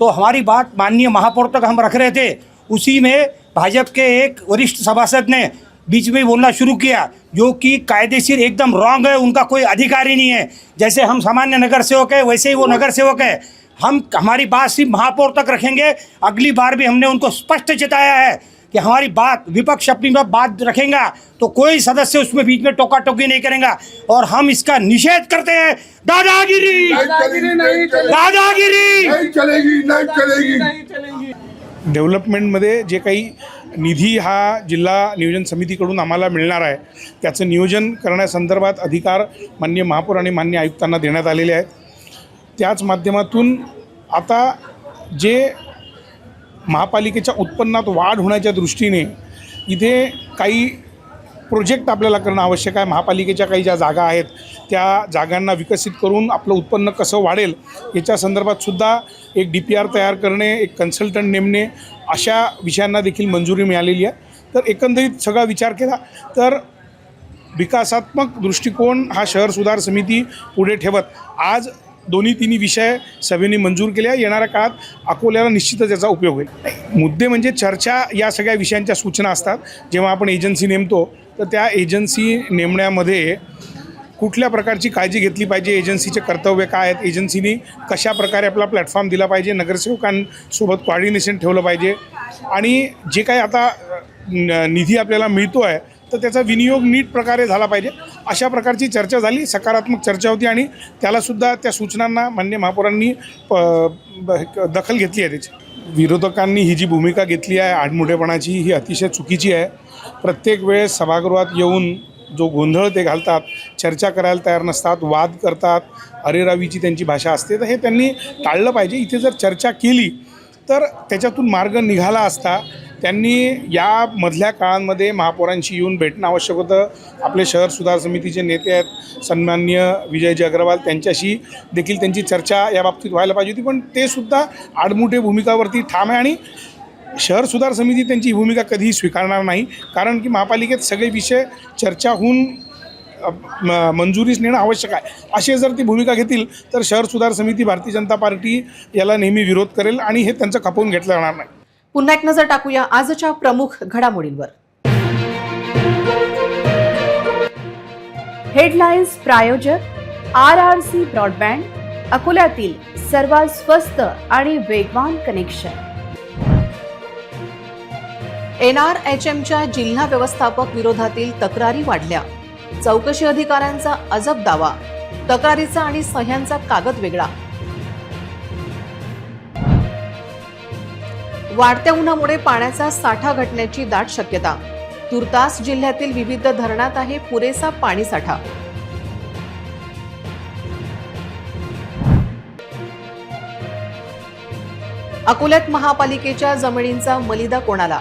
तो हमारी बात माननीय महापौर तक हम रख रहे थे, उसी में भाजपा के एक वरिष्ठ सभासद ने बीच में बोलना शुरू किया, जो कि कायदेशीर एकदम रॉन्ग है, उनका कोई अधिकार ही नहीं है। जैसे हम सामान्य नगर सेवक है वैसे ही वो नगर सेवक है। हम हमारी बात सिर्फ महापौर तक रखेंगे। अगली बार भी हमने उनको स्पष्ट चेताया है कि हमारी बात विपक्ष अपनी बात रखेगा तो कोई सदस्य उसमें बीच में टोका टोकी नहीं करेगा और हम इसका निषेध करते हैं। दादागिरी नहीं चलेगी। डेव्हलपमेंटमध्ये जे काही निधी हा जिल्हा नियोजन समितीकडून आम्हाला मिळणार आहे त्याचं नियोजन करण्यासंदर्भात अधिकार माननीय महापौर आणि माननीय आयुक्तांना देण्यात आलेले आहेत. त्याच माध्यमातून आता जे महापालिकेच्या उत्पन्नात वाढ होण्याच्या दृष्टीने इथे काही प्रोजेक्ट आपल्याला करणं आवश्यक आहे. महापालिकेच्या काही ज्या जागा आहेत त्या जागांना विकसित करून आपलं उत्पन्न कसं वाढेल याच्या संदर्भात सुद्धा एक DPR तयार करणे, एक कन्सल्टंट नेमणे अशा विषयांना देखील मंजुरी मिळालेली आहे. तर एकंदरीत सगळा विचार केला तर विकासात्मक दृष्टिकोन हा शहर सुधार समिती पुढे ठेवत आज दोन्ही विषय सभेने मंजूर केले. येणाऱ्या काळात अकोल्याला निश्चितच याचा उपयोग होईल. मुद्दे म्हणजे चर्चा या सगळ्या विषयांच्या सूचना असतात. जेव्हा आपण एजन्सी नेमतो तर त्या एजन्सी नेमण्यामध्ये कुठल्या प्रकारची काळजी घेतली पाहिजे, एजन्सीचे कर्तव्य काय आहेत, एजन्सीनी कशा प्रकारे आपला प्लॅटफॉर्म दिला पाहिजे, नगरसेवकांसोबत कोऑर्डिनेशन ठेवलं पाहिजे आणि जे काही आता निधी आपल्याला मिळतो आहे तर त्याचा विनियोग नीट प्रकारे झाला पाहिजे. अशा प्रकारची चर्चा झाली, सकारात्मक चर्चा होती आणि त्यालासुद्धा त्या सूचनांना माननीय महापौरांनी दखल घेतली आहे. त्याची विरोधकांनी ही जी भूमिका घेतली आहे आडमुठेपणाची ही अतिशय चुकीची आहे. प्रत्येक वेळेस सभागृहात येऊन जो गोंधळ ते घालतात, चर्चा करायला तयार नसतात, वाद करतात, अरेरावीची त्यांची भाषा असते, तर हे त्यांनी टाळलं पाहिजे. इथे जर चर्चा केली तर त्याच्यातून मार्ग निघाला असता. त्यांनी या मधल्या काळांमध्ये महापौरांशी येऊन भेटणं आवश्यक होतं. आपले शहर सुधार समितीचे नेते आहेत सन्माननीय विजयजी अग्रवाल, त्यांच्याशी देखील त्यांची चर्चा या बाबतीत व्हायला पाहिजे होती, पण ते सुद्धा आडमुठे भूमिकावरती ठाम आहे आणि शहर सुधार समिती त्यांची भूमिका कधीही स्वीकारणार नाही. कारण की महापालिकेत सगळे विषय चर्चा होऊन मंजुरीस नेणं आवश्यक आहे. असे जर ती भूमिका घेतील तर शहर सुधार समिती भारतीय जनता पार्टी याला नेहमी विरोध करेल आणि हे त्यांचं खपवून घेतलं जाणार नाही. पुन्हा एक नजर टाकूया आजच्या प्रमुख घडामोडींवर. हेडलाईन्स प्रायोजक RRC ब्रॉडबँड, अकोल्यातील सर्वात स्वस्त आणि वेगवान कनेक्शन. NRHMच्या जिल्हा व्यवस्थापक विरोधातील तक्रारी वाढल्या. चौकशी अधिकाऱ्यांचा अजब दावा, तक्रारीचा आणि सह्यांचा कागद वेगळा. वाढत्या उन्हामुळे पाण्याचा साठा घटण्याची दाट शक्यता. तुर्तास जिल्ह्यातील विविध धरणात आहे पुरेसा पाणीसाठा. अकोल्यात महापालिकेच्या जमिनींचा मलिदा कोणाला?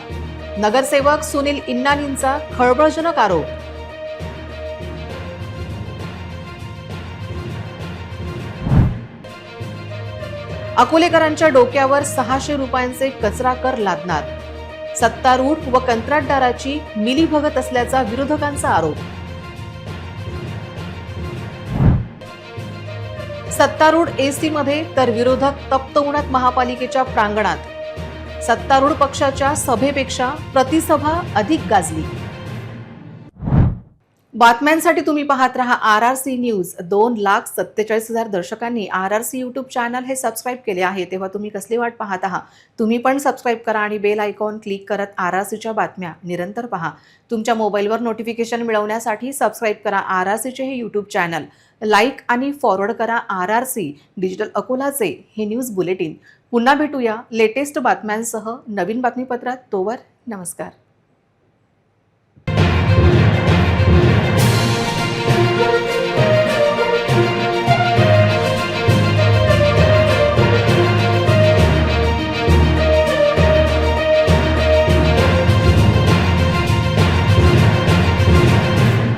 नगरसेवक सुनील इन्नानींचा खळबळजनक आरोप. अकोलेकरांच्या डोक्यावर 600 रुपयांचे कचरा कर लादणार. सत्तारूढ व कंत्राटदाराची मिलीभगत असल्याचा विरोधकांचा आरोप. सत्तारूढ AC मध्ये तर विरोधक तप्त उन्हात महापालिकेच्या प्रांगणात. सत्तारूढ पक्षाच्या सभेपेक्षा प्रतिसभा अधिक गाजली. बातम्यांसाठी तुम्ही पाहत रहा RRC news. 2,47,000 दर्शकांनी RRC YouTube channel हे सबस्क्राईब केले आहे. तेव्हा तुम्ही कसली वाट पाहत आहात? तुम्ही पण सबस्क्राईब करा आणि बेल आयकॉन क्लिक करत RRCच्या बातम्या निरंतर पहा. तुमच्या मोबाईलवर नोटिफिकेशन मिळवण्यासाठी सबस्क्राईब करा RRCचे हे यूट्यूब चॅनल. लाईक आणि फॉरवर्ड करा RRC डिजिटल अकोलाचे हे न्यूज बुलेटिन. पुन्हा भेटूया लेटेस्ट बातम्यांसह नवीन बातमीपत्रात. तोवर नमस्कार.